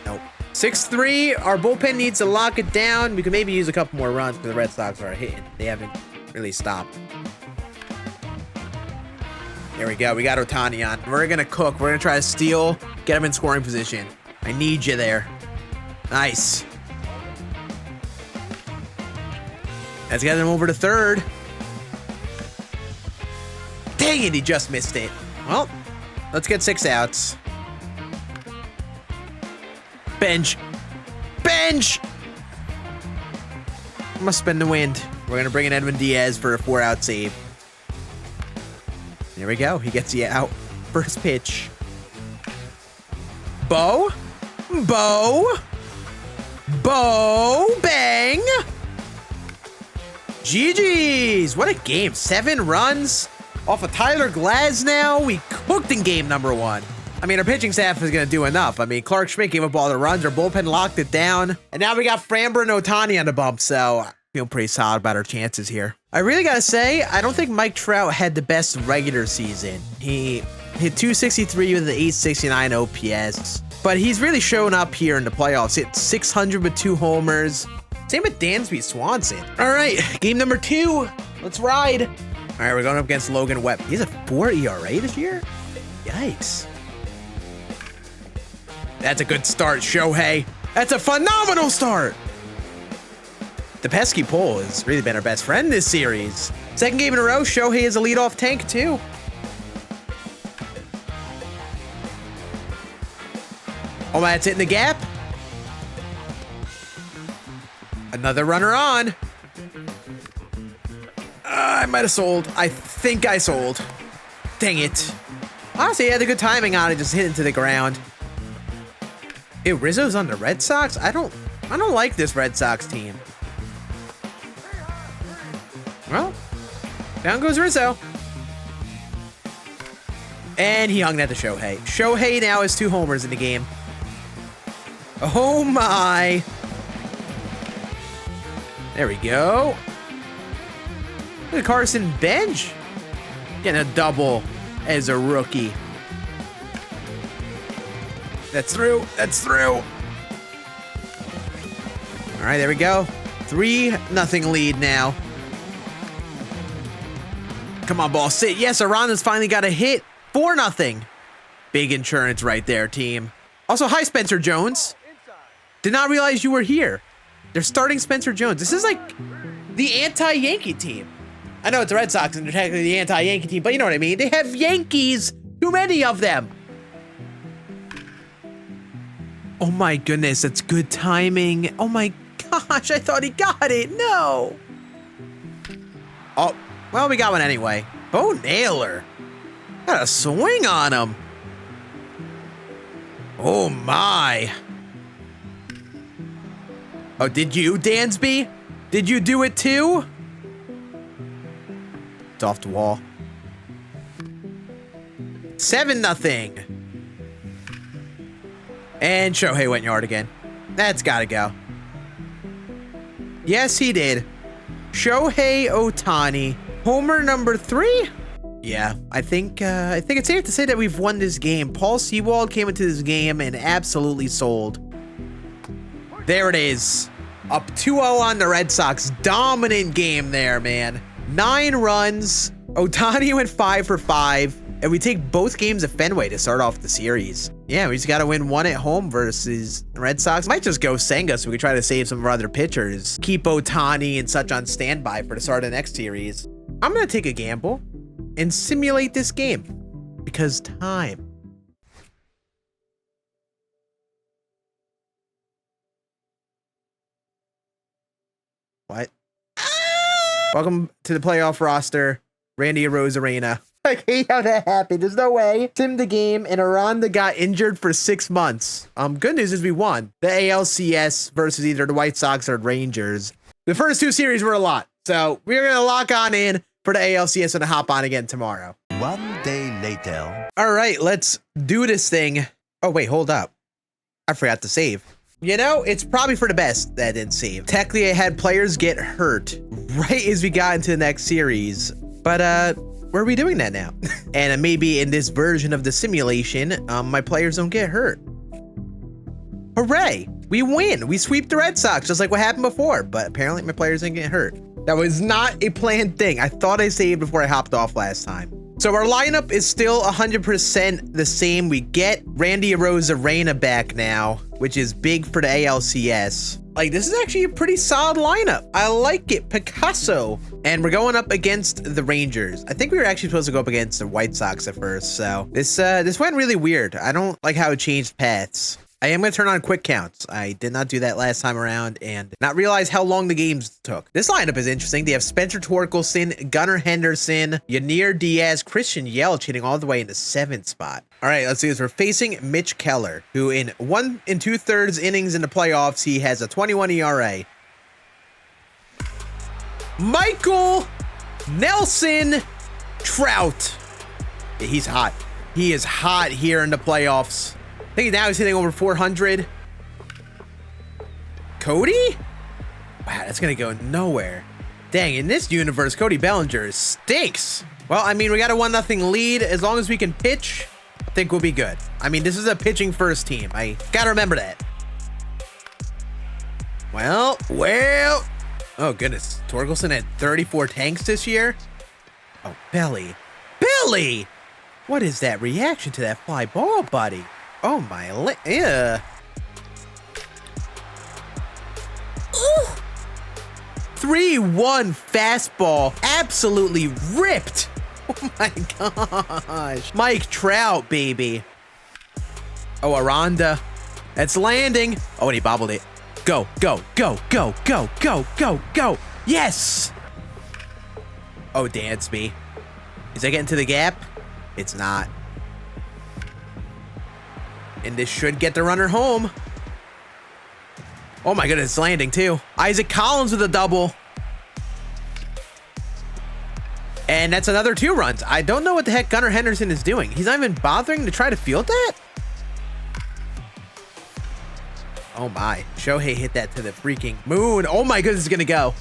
Nope. 6-3. Our bullpen needs to lock it down. We could maybe use a couple more runs because the Red Sox are hitting. They haven't really stopped. There we go. We got Ohtani on. We're going to cook. We're going to try to steal. Get him in scoring position. I need you there. Nice. Let's get him over to third. Dang it, he just missed it. Well, let's get 6 outs. Bench. Bench! Must spin the wind. We're going to bring in Edwin Diaz for a 4-out save. There we go. He gets the out. First pitch. Bo. Bo. Bo. Bang. GG's. What a game. 7 runs off of Tyler Glasnow. We cooked in game number 1. I mean, our pitching staff is going to do enough. I mean, Clark Schmidt gave up all the runs. Our bullpen locked it down. And now we got Framber and Ohtani on the bump. So I feel pretty solid about our chances here. I really got to say, I don't think Mike Trout had the best regular season. He hit 263 with an 869 OPS. But he's really shown up here in the playoffs. Hit 600 with 2 homers. Same with Dansby Swanson. All right, game number 2. Let's ride. All right, we're going up against Logan Webb. He's a 4 ERA this year? Yikes. That's a good start, Shohei. That's a phenomenal start. The pesky pole has really been our best friend this series. Second game in a row, Shohei is a leadoff tank too. Oh, that's hitting the gap. Another runner on. I might have sold. I think I sold. Dang it. Honestly, he had a good timing on it, just hit into the ground. Ew, Rizzo's on the Red Sox? I don't like this Red Sox team. Well, down goes Rizzo. And he hung that to Shohei. Shohei now has 2 homers in the game. Oh my. There we go. Look at Carson Bench getting a double as a rookie. That's through. That's through. All right, there we go. 3-0 lead now. Come on, ball. Sit. Yes, Arana's finally got a hit. 4-0. Big insurance right there, team. Also, hi, Spencer Jones. Did not realize you were here. They're starting Spencer Jones. This is like the anti-Yankee team. I know it's the Red Sox and they're technically the anti-Yankee team, but you know what I mean. They have Yankees. Too many of them. Oh my goodness, that's good timing. Oh my gosh, I thought he got it. No. Oh, well, we got one anyway. Bo Naylor. Got a swing on him. Oh my. Oh, did you, Dansby? Did you do it too? It's off the wall. 7-0. And Shohei went yard again. That's gotta go. Yes, he did. Shohei Ohtani, homer number 3. Yeah, I think it's safe to say that we've won this game. Paul Sewald came into this game and absolutely sold. There it is. Up 2-0 on the Red Sox. Dominant game there, man. 9 runs. Ohtani went 5 for 5. And we take both games at Fenway to start off the series. Yeah, we just got to win 1 at home versus the Red Sox. Might just go Senga so we can try to save some of our other pitchers. Keep Ohtani and such on standby for the start of the next series. I'm going to take a gamble and simulate this game because time. What? Welcome to the playoff roster, Randy Arozarena. I hate how that happened. There's no way. Sim the game and Aranda got injured for 6 months. Good news is we won the ALCS versus either the White Sox or Rangers. The first 2 series were a lot, so we're gonna lock on in for the ALCS and hop on again tomorrow. 1 day later. All right, let's do this thing. Oh wait, hold up. I forgot to save. You know, it's probably for the best that I didn't save. Technically, I had players get hurt right as we got into the next series, but where are we doing that now? And maybe in this version of the simulation, my players don't get hurt. Hooray! We win! We sweep the Red Sox, just like what happened before, but apparently my players didn't get hurt. That was not a planned thing. I thought I saved before I hopped off last time. So our lineup is still 100% the same. We get Randy Arozarena back now, which is big for the ALCS. Like, this is actually a pretty solid lineup. I like it. Picasso. And we're going up against the Rangers. I think we were actually supposed to go up against the White Sox at first. So this went really weird. I don't like how it changed paths. I am going to turn on quick counts. I did not do that last time around and not realize how long the games took. This lineup is interesting. They have Spencer Torkelson, Gunnar Henderson, Yanir Diaz, Christian Yelich hitting all the way in the 7th spot. All right, let's see this. We're facing Mitch Keller, who in 1 2/3 innings in the playoffs, he has a 21 ERA. Michael Nelson Trout. Yeah, he's hot. He is hot here in the playoffs. I think now he's hitting over 400. Cody? Wow, that's going to go nowhere. Dang, in this universe, Cody Bellinger stinks. Well, I mean, we got a 1-0 lead. As long as we can pitch, I think we'll be good. I mean, this is a pitching first team. I got to remember that. Well. Oh, goodness. Torkelson had 34 tanks this year. Oh, Belly. What is that reaction to that fly ball, buddy? Oh my, yeah. 3-1 fastball, absolutely ripped. Oh my gosh. Mike Trout, baby. Oh, Aranda. That's landing. Oh, and he bobbled it. Go. Yes. Oh, Dansby. Is that getting to the gap? It's not. And this should get the runner home. Oh my goodness, it's landing too. Isaac Collins with a double. And that's another 2 runs. I don't know what the heck Gunnar Henderson is doing. He's not even bothering to try to field that? Oh my. Shohei hit that to the freaking moon. Oh my goodness, it's gonna go.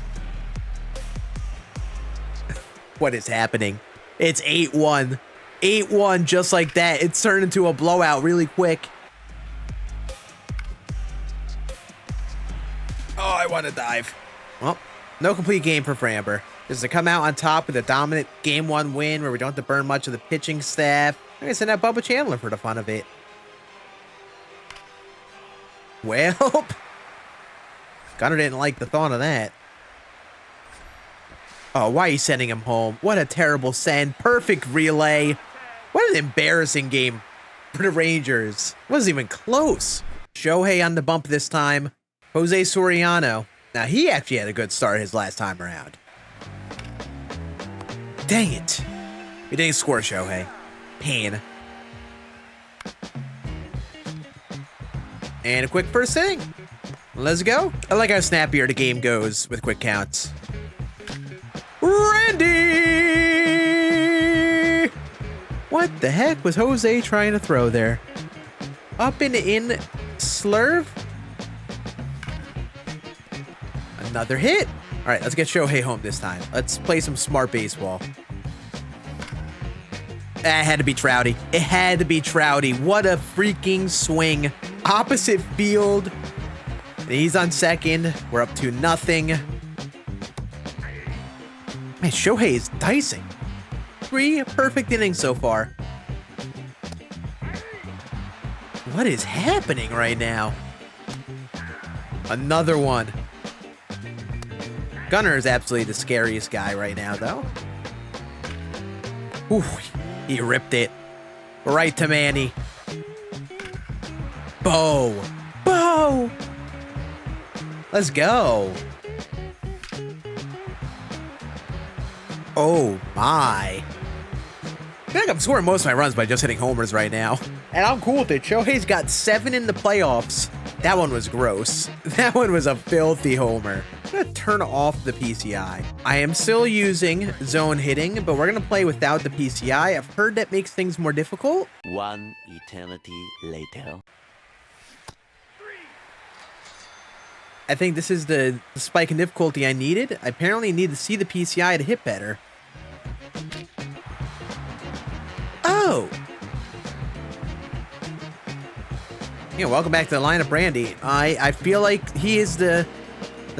What is happening? It's 8-1. 8-1 just like that. It's turned into a blowout really quick. Oh, I want to dive. Well, no complete game for Framber. This is to come out on top with a dominant Game 1 win where we don't have to burn much of the pitching staff. I'm going to send out Bubba Chandler for the fun of it. Well, Gunnar didn't like the thought of that. Oh, why are you sending him home? What a terrible send. Perfect relay. What an embarrassing game for the Rangers. Wasn't even close. Shohei on the bump this time. Jose Soriano. Now, he actually had a good start his last time around. Dang it. We didn't score, Shohei. Pain. And a quick first inning. Let's go. I like how snappier the game goes with quick counts. Randy! What the heck was Jose trying to throw there? Up and in slurve. Another hit. All right, let's get Shohei home this time. Let's play some smart baseball. It had to be Trouty. It had to be Trouty. What a freaking swing. Opposite field. And he's on second. We're up 2-0. Man, Shohei is dicing. 3 perfect innings so far. What is happening right now? Another one. Gunnar is absolutely the scariest guy right now, though. Ooh, he ripped it. Right to Manny. Bo. Bo! Let's go. Oh, my. I feel like I'm scoring most of my runs by just hitting homers right now. And I'm cool with it. Shohei's got 7 in the playoffs. That one was gross. That one was a filthy homer. I'm gonna turn off the PCI. I am still using zone hitting, but we're gonna play without the PCI. I've heard that makes things more difficult. One eternity later. I think this is the spike in difficulty I needed. I apparently need to see the PCI to hit better. Oh. Yeah, welcome back to the lineup, Randy. I feel like he is the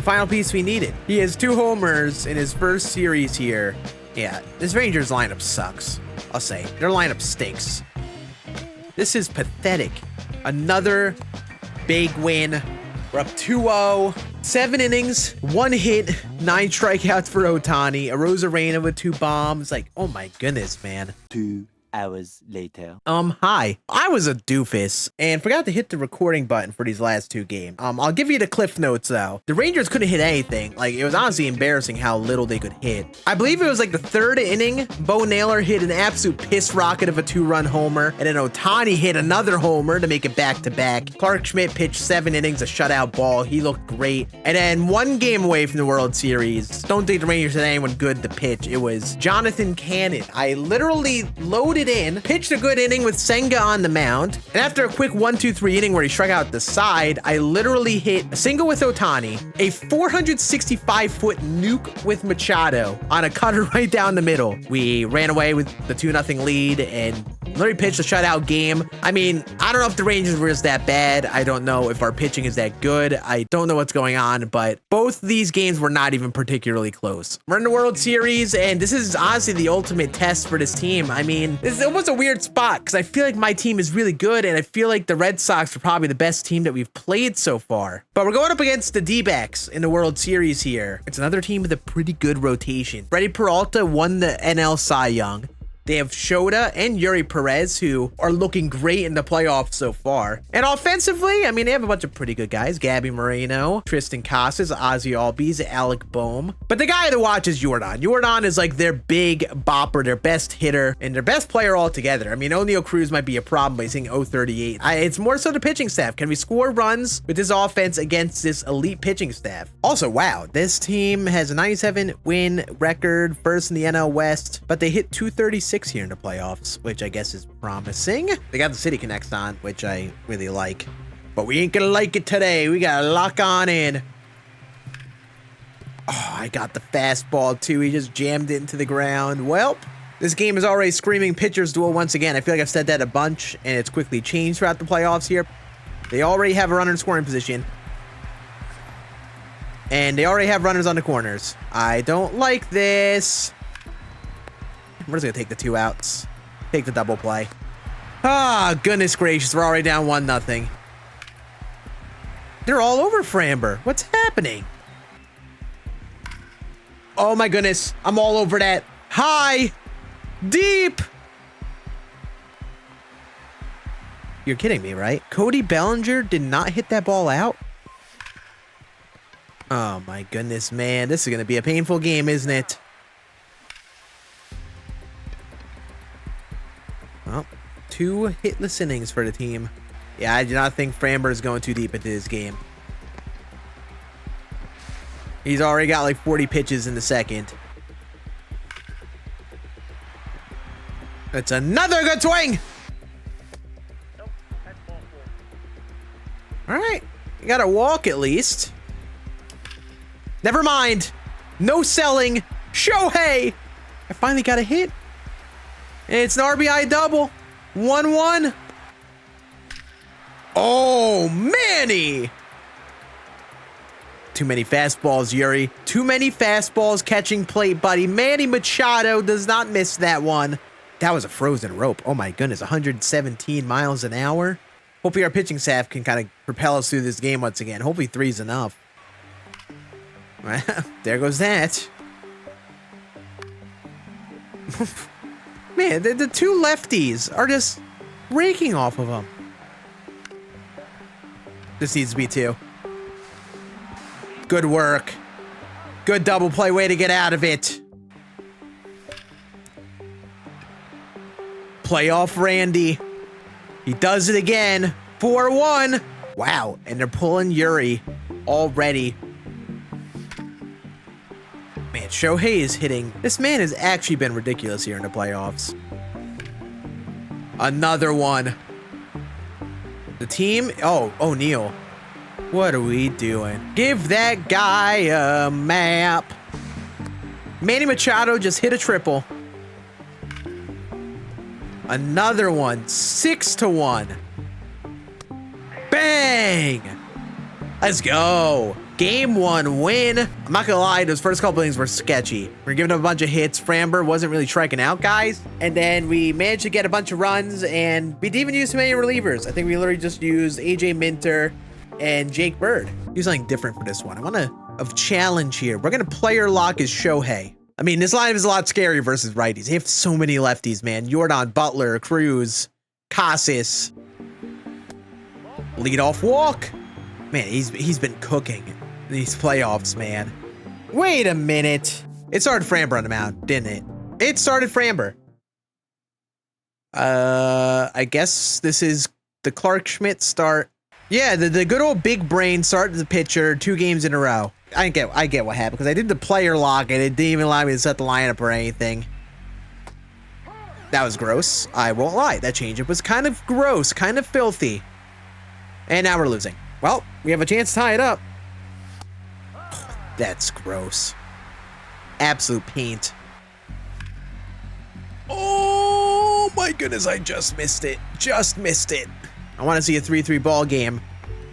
final piece we needed. He has 2 homers in his first series here. Yeah, this Rangers lineup sucks. I'll say. Their lineup stinks. This is pathetic. Another big win. We're up 2-0. 7 innings, 1 hit, 9 strikeouts for Ohtani. Arozarena with 2 bombs. Like, oh my goodness, man. 2 hours later. Hi. I was a doofus and forgot to hit the recording button for these last 2 games. I'll give you the cliff notes though. The Rangers couldn't hit anything. Like, it was honestly embarrassing how little they could hit. I believe it was like the 3rd inning. Bo Naylor hit an absolute piss rocket of a 2-run homer, and then Ohtani hit another homer to make it back-to-back. Clark Schmidt pitched 7 innings, a shutout ball. He looked great. And then 1 game away from the World Series. Don't think the Rangers had anyone good to pitch. It was Jonathan Cannon. I literally loaded in, pitched a good inning with Senga on the mound, and after a quick 1-2-3 inning where he struck out the side, I literally hit a single with Ohtani, a 465-foot nuke with Machado on a cutter right down the middle. We ran away with the 2-0 lead and literally pitched a shutout game. I mean, I don't know if the Rangers were just that bad. I don't know if our pitching is that good. I don't know what's going on, but both these games were not even particularly close. We're in the World Series, and this is honestly the ultimate test for this team. I mean, this is almost a weird spot because I feel like my team is really good, and I feel like the Red Sox are probably the best team that we've played so far. But we're going up against the D-backs in the World Series here. It's another team with a pretty good rotation. Freddie Peralta won the NL Cy Young. They have Shota and Yuri Perez, who are looking great in the playoffs so far. And offensively, I mean, they have a bunch of pretty good guys. Gabby Moreno, Tristan Casas, Ozzy Albies, Alec Boehm. But the guy to watch is Jordan. Jordan is like their big bopper, their best hitter, and their best player altogether. I mean, O'Neal Cruz might be a problem by hitting 038. It's more so the pitching staff. Can we score runs with this offense against this elite pitching staff? Also, wow, this team has a 97 win record, first in the NL West, but they hit 236 here in the playoffs, which I guess is promising. They got the City Connects on, which I really like, but we ain't gonna like it today. We gotta lock on in. Oh, I got the fastball too. He just jammed it into the ground. Welp. This game is already screaming pitcher's duel once again. I feel like I've said that a bunch, and it's quickly changed throughout the playoffs here. They already have a runner in scoring position, and they already have runners on the corners. I don't like this. We're just gonna take the 2 outs. Take the double play. Ah, goodness gracious. We're already down 1-0. They're all over Framber. What's happening? Oh my goodness. I'm all over that. High. Deep. You're kidding me, right? Cody Bellinger did not hit that ball out. Oh my goodness, man. This is gonna be a painful game, isn't it? Well, 2 hitless innings for the team. Yeah, I do not think Framber is going too deep into this game. He's already got like 40 pitches in the second. That's another good swing. All right. You got to walk at least. Never mind. No selling. Shohei. I finally got a hit. And it's an RBI double. 1-1. Oh, Manny. Too many fastballs, Yuri. Too many fastballs catching plate, buddy. Manny Machado does not miss that one. That was a frozen rope. Oh, my goodness. 117 miles an hour. Hopefully our pitching staff can kind of propel us through this game once again. Hopefully 3's enough. Well, there goes that. Man, the two lefties are just raking off of him. This needs to be 2. Good work. Good double play. Way to get out of it. Playoff Randy. He does it again. 4-1. Wow. And they're pulling Yuri already. Man, Shohei is hitting. This man has actually been ridiculous here in the playoffs. Another one. The team. Oh, O'Neal. What are we doing? Give that guy a map. Manny Machado just hit a triple. Another one. 6-1. Bang! Let's go. Game 1 win. I'm not gonna lie, those first couple innings were sketchy. We're giving up a bunch of hits. Framber wasn't really striking out guys. And then we managed to get a bunch of runs, and we didn't even use too many relievers. I think we literally just used AJ Minter and Jake Bird. Do something different for this one. I want a challenge here. We're gonna player lock as Shohei. I mean, this lineup is a lot scarier versus righties. They have so many lefties, man. Jordan, Butler, Cruz, Casas. Leadoff walk. Man, he's been cooking these playoffs, man. Wait a minute. It started Framber on the mound, didn't it? It started Framber. I guess this is the Clark Schmidt start. Yeah, the good old big brain start as a pitcher 2 games in a row. I get what happened because I did the player lock and it didn't even allow me to set the lineup or anything. That was gross. I won't lie. That changeup was kind of gross, kind of filthy. And now we're losing. Well, we have a chance to tie it up. Oh, that's gross. Absolute paint. Oh my goodness, I just missed it. Just missed it. I want to see a 3-3 ball game.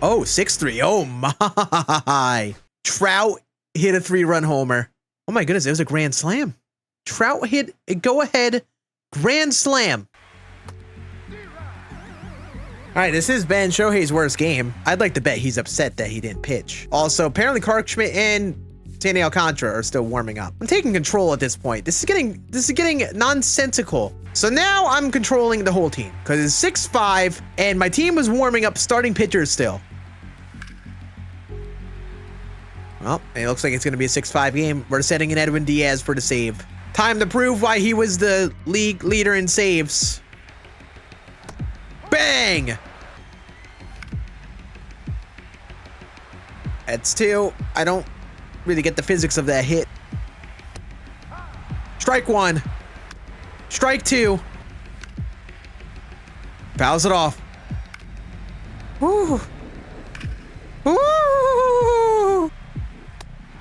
Oh, 6-3. Oh my. Trout hit a 3-run homer. Oh my goodness, it was a grand slam. Trout hit a go-ahead grand slam. All right, this has been Shohei's worst game. I'd like to bet he's upset that he didn't pitch. Also, apparently Clark Schmidt and Sandy Alcantara are still warming up. I'm taking control at this point. This is getting nonsensical. So now I'm controlling the whole team because it's 6-5 and my team was warming up starting pitchers still. Well, it looks like it's going to be a 6-5 game. We're setting in Edwin Diaz for the save. Time to prove why he was the league leader in saves. Bang! That's 2. I don't really get the physics of that hit. Strike 1. Strike 2. Fouls it off. Woo! Woo!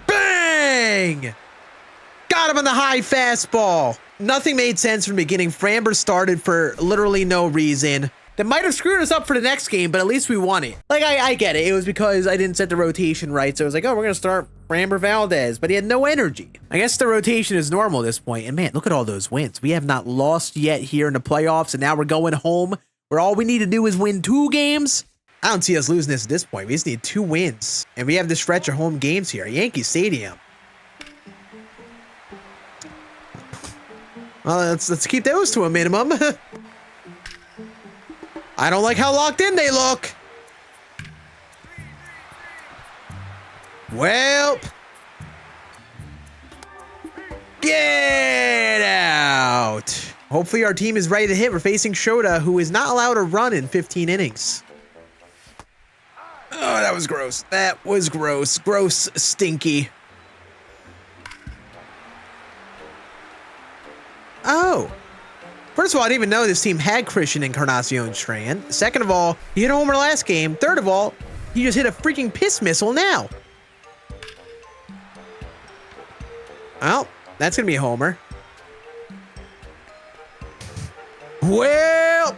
Bang! Got him on the high fastball. Nothing made sense from the beginning. Framber started for literally no reason. That might have screwed us up for the next game, but at least we won it. Like, I get it. It was because I didn't set the rotation right. So it was like, oh, we're going to start Framber Valdez. But he had no energy. I guess the rotation is normal at this point. And man, look at all those wins. We have not lost yet here in the playoffs. And now we're going home where all we need to do is win 2 games. I don't see us losing this at this point. We just need 2 wins. And we have this stretch of home games here at Yankee Stadium. Well, let's keep those to a minimum. I don't like how locked in they look. Well, get out. Hopefully our team is ready to hit. We're facing Shota, who is not allowed to run in 15 innings. Oh, that was gross. That was gross. Gross, stinky. Oh. First of all, I didn't even know this team had Christian Encarnacion Strand. Second of all, he hit a homer last game. Third of all, he just hit a freaking piss missile now. Well, that's going to be a homer. Well.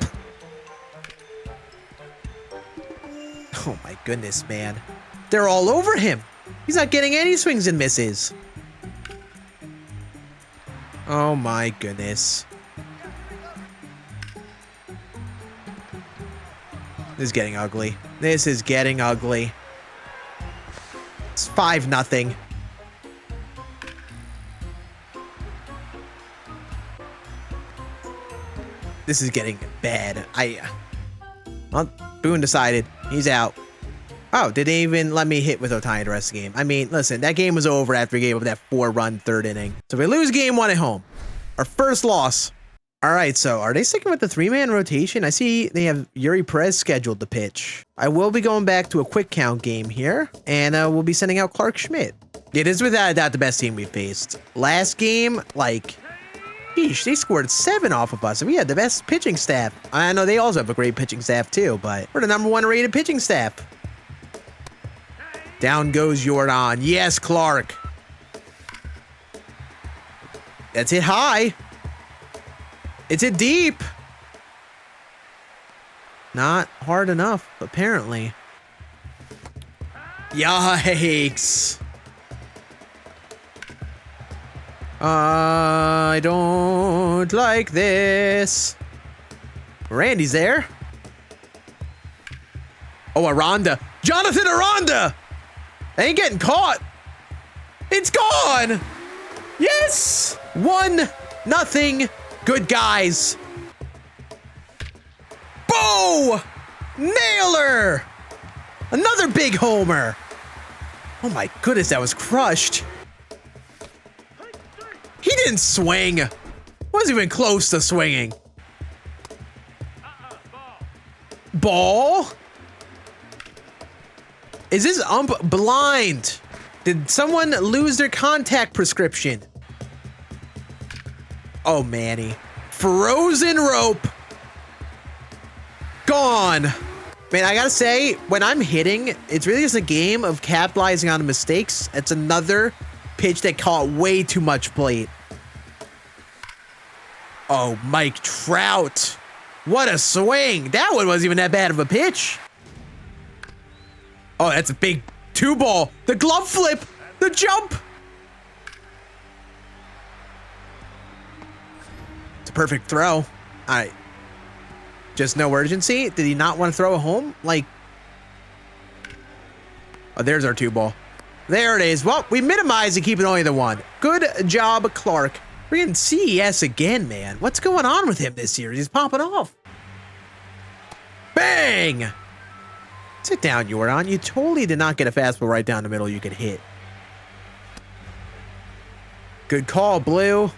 Oh my goodness, man. They're all over him. He's not getting any swings and misses. Oh my goodness. This is getting ugly. This is getting ugly. It's 5-0. This is getting bad. Well, Boone decided. He's out. Oh, didn't even let me hit with Ohtani the rest of the game. I mean, listen, that game was over after we gave up that 4-run third inning. So we lose game 1 at home. Our first loss. All right, so are they sticking with the 3-man rotation? I see they have Yuri Perez scheduled to pitch. I will be going back to a quick count game here, and we'll be sending out Clark Schmidt. It is without a doubt the best team we faced. Last game, like, sheesh, they scored 7 off of us, and we had the best pitching staff. I know they also have a great pitching staff too, but we're the #1 rated pitching staff. Down goes Jordan. Yes, Clark. That's it high. It's it deep. Not hard enough, apparently. Yikes. I don't like this. Randy's there. Oh, Aranda. Jonathan Aranda! Ain't getting caught. It's gone. Yes. 1-0. Good guys. Bo! Nailer! Another big homer. Oh my goodness, that was crushed. He didn't swing. Wasn't even close to swinging. Ball? Is this ump blind? Did someone lose their contact prescription? Oh, Manny. Frozen rope. Gone. Man, I gotta say, when I'm hitting, it's really just a game of capitalizing on the mistakes. It's another pitch that caught way too much plate. Oh, Mike Trout. What a swing. That one wasn't even that bad of a pitch. Oh, that's a big 2-ball. The glove flip. The jump. It's a perfect throw. All right. Just no urgency. Did he not want to throw it home? Like, oh, there's our 2-ball. There it is. Well, we minimize and keep it only the 1. Good job, Clark. We're getting CES again, man. What's going on with him this year? He's popping off. Bang! Sit down, Jordan. You totally did not get a fastball right down the middle you could hit. Good call, Blue.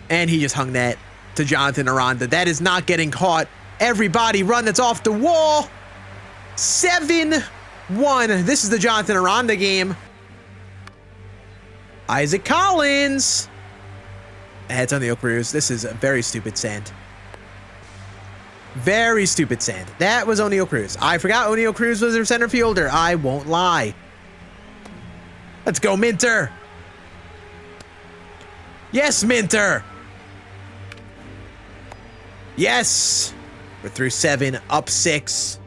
And he just hung that to Jonathan Aranda. That is not getting caught. Everybody run, that's off the wall. 7-1. This is the Jonathan Aranda game. Isaac Collins. That's on the Oak Cruz. This is a very stupid send. Very stupid send. That was O'Neal Cruz. I forgot O'Neal Cruz was their center fielder. I won't lie. Let's go, Minter. Yes, Minter. Yes. We're through 7, up 6.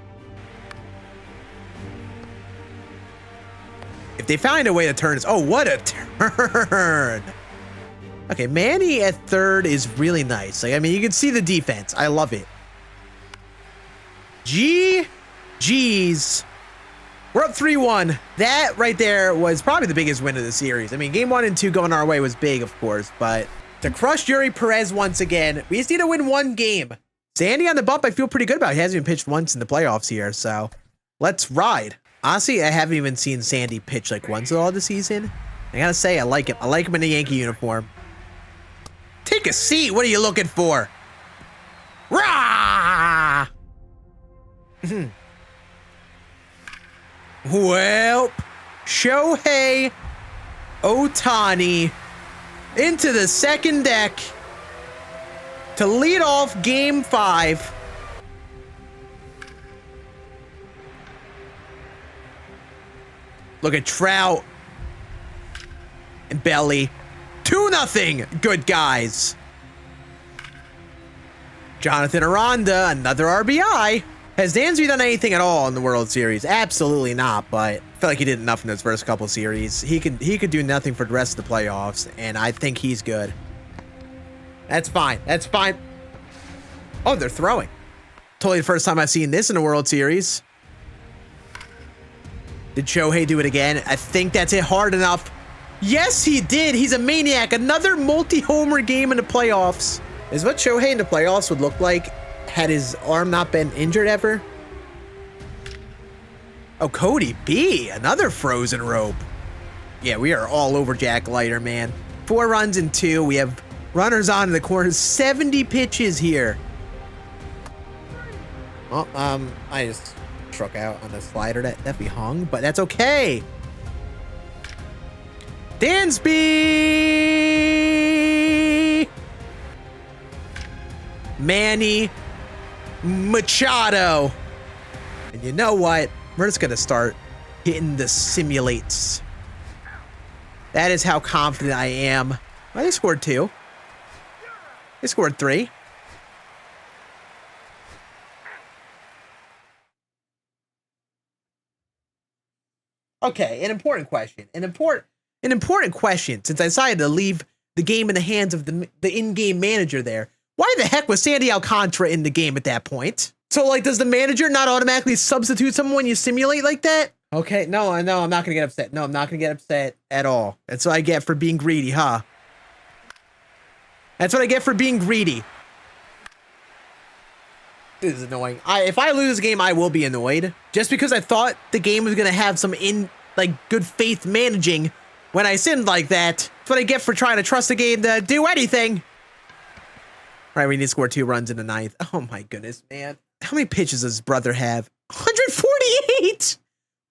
If they find a way to turn this. Oh, what a turn. Okay, Manny at third is really nice. Like, I mean, you can see the defense. I love it. GG's. We're up 3-1. That right there was probably the biggest win of the series. I mean, game 1 and 2 going our way was big, of course, but to crush Yuri Perez once again, we just need to win 1 game. Sandy on the bump, I feel pretty good about. He hasn't even pitched once in the playoffs here, so let's ride. Honestly, I haven't even seen Sandy pitch like once at all this season. I gotta say, I like him. I like him in the Yankee uniform. Take a seat. What are you looking for? Rah! Well, Shohei Ohtani into the second deck to lead off game 5. Look at Trout and Belly. 2-0. Good guys. Jonathan Aranda, another RBI. Has Dansby done anything at all in the World Series? Absolutely not, but I feel like he did enough in those first couple series. He could do nothing for the rest of the playoffs, and I think he's good. That's fine. That's fine. Oh, they're throwing. Totally the first time I've seen this in a World Series. Did Shohei do it again? I think that's it hard enough. Yes, he did. He's a maniac. Another multi-homer game in the playoffs. Is what Shohei in the playoffs would look like had his arm not been injured ever. Oh, Cody B, another frozen rope. Yeah, we are all over Jack Leiter, man. 4 runs in 2. We have runners on in the corners. 70 pitches here. Well, I just struck out on the slider that definitely hung, but that's okay. Dansby! Manny Machado. And you know what? We're just going to start hitting the simulates. That is how confident I am. Well, they scored 2. They scored 3. Okay, an important question. An important question, since I decided to leave the game in the hands of the in-game manager there. Why the heck was Sandy Alcantara in the game at that point? So, like, does the manager not automatically substitute someone when you simulate like that? Okay, no, I'm not going to get upset. No, I'm not going to get upset at all. That's what I get for being greedy, huh? That's what I get for being greedy. This is annoying. If I lose this game, I will be annoyed. Just because I thought the game was going to have some good faith managing when I sinned like that. That's what I get for trying to trust the game to do anything. All right, we need to score 2 runs in the 9th. Oh my goodness, man. How many pitches does his brother have? 148!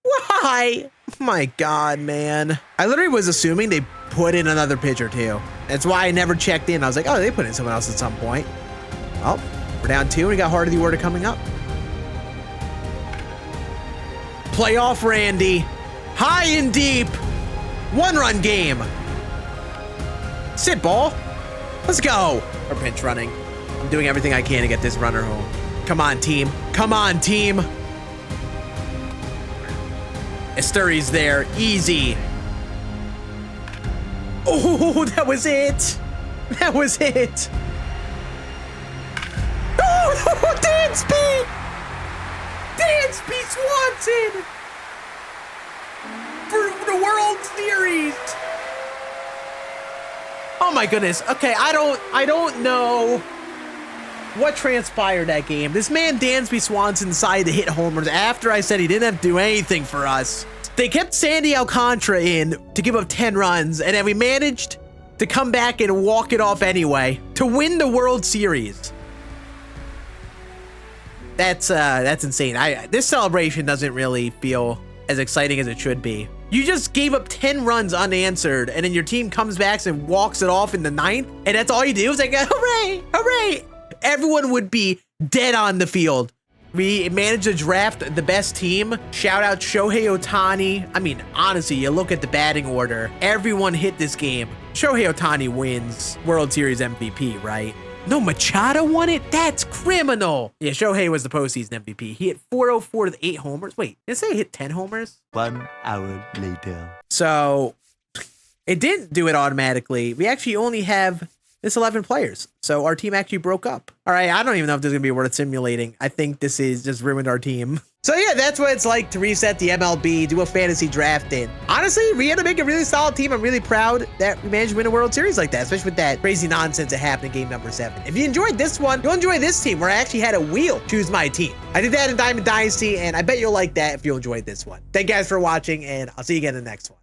Why? Oh my God, man. I literally was assuming they put in another pitcher too. That's why I never checked in. I was like, oh, they put in someone else at some point. Oh, we're down 2. We got Heart of the Order coming up. Playoff Randy. High and deep. 1-run game. Sit ball. Let's go. We're pinch running. I'm doing everything I can to get this runner home. Come on, team. Come on, team. Esturi's there. Easy. Oh, that was it. That was it. Oh, Dansby. Dansby Swanson. For the World Series. Oh my goodness. Okay, I don't know what transpired that game. This man Dansby Swanson decided to hit homers after I said he didn't have to do anything for us. They kept Sandy Alcantara in to give up 10 runs, and then we managed to come back and walk it off anyway to win the World Series. That's insane. This celebration doesn't really feel as exciting as it should be. You just gave up 10 runs unanswered, and then your team comes back and walks it off in the 9th, and that's all you do? It's like, hooray, hooray. Everyone would be dead on the field. We managed to draft the best team. Shout out Shohei Ohtani. I mean, honestly, you look at the batting order. Everyone hit this game. Shohei Ohtani wins World Series MVP, right? No, Machado won it? That's criminal. Yeah, Shohei was the postseason MVP. He hit 404 with 8 homers. Wait, did it say he hit 10 homers? 1 hour later. So it didn't do it automatically. We actually only have this 11 players. So our team actually broke up. All right, I don't even know if this is going to be worth simulating. I think this is just ruined our team. So yeah, that's what it's like to reset the MLB, do a fantasy draft in. Honestly, we had to make a really solid team. I'm really proud that we managed to win a World Series like that, especially with that crazy nonsense that happened in game number 7. If you enjoyed this one, you'll enjoy this team where I actually had a wheel choose my team. I did that in Diamond Dynasty, and I bet you'll like that if you enjoyed this one. Thank you guys for watching, and I'll see you again in the next one.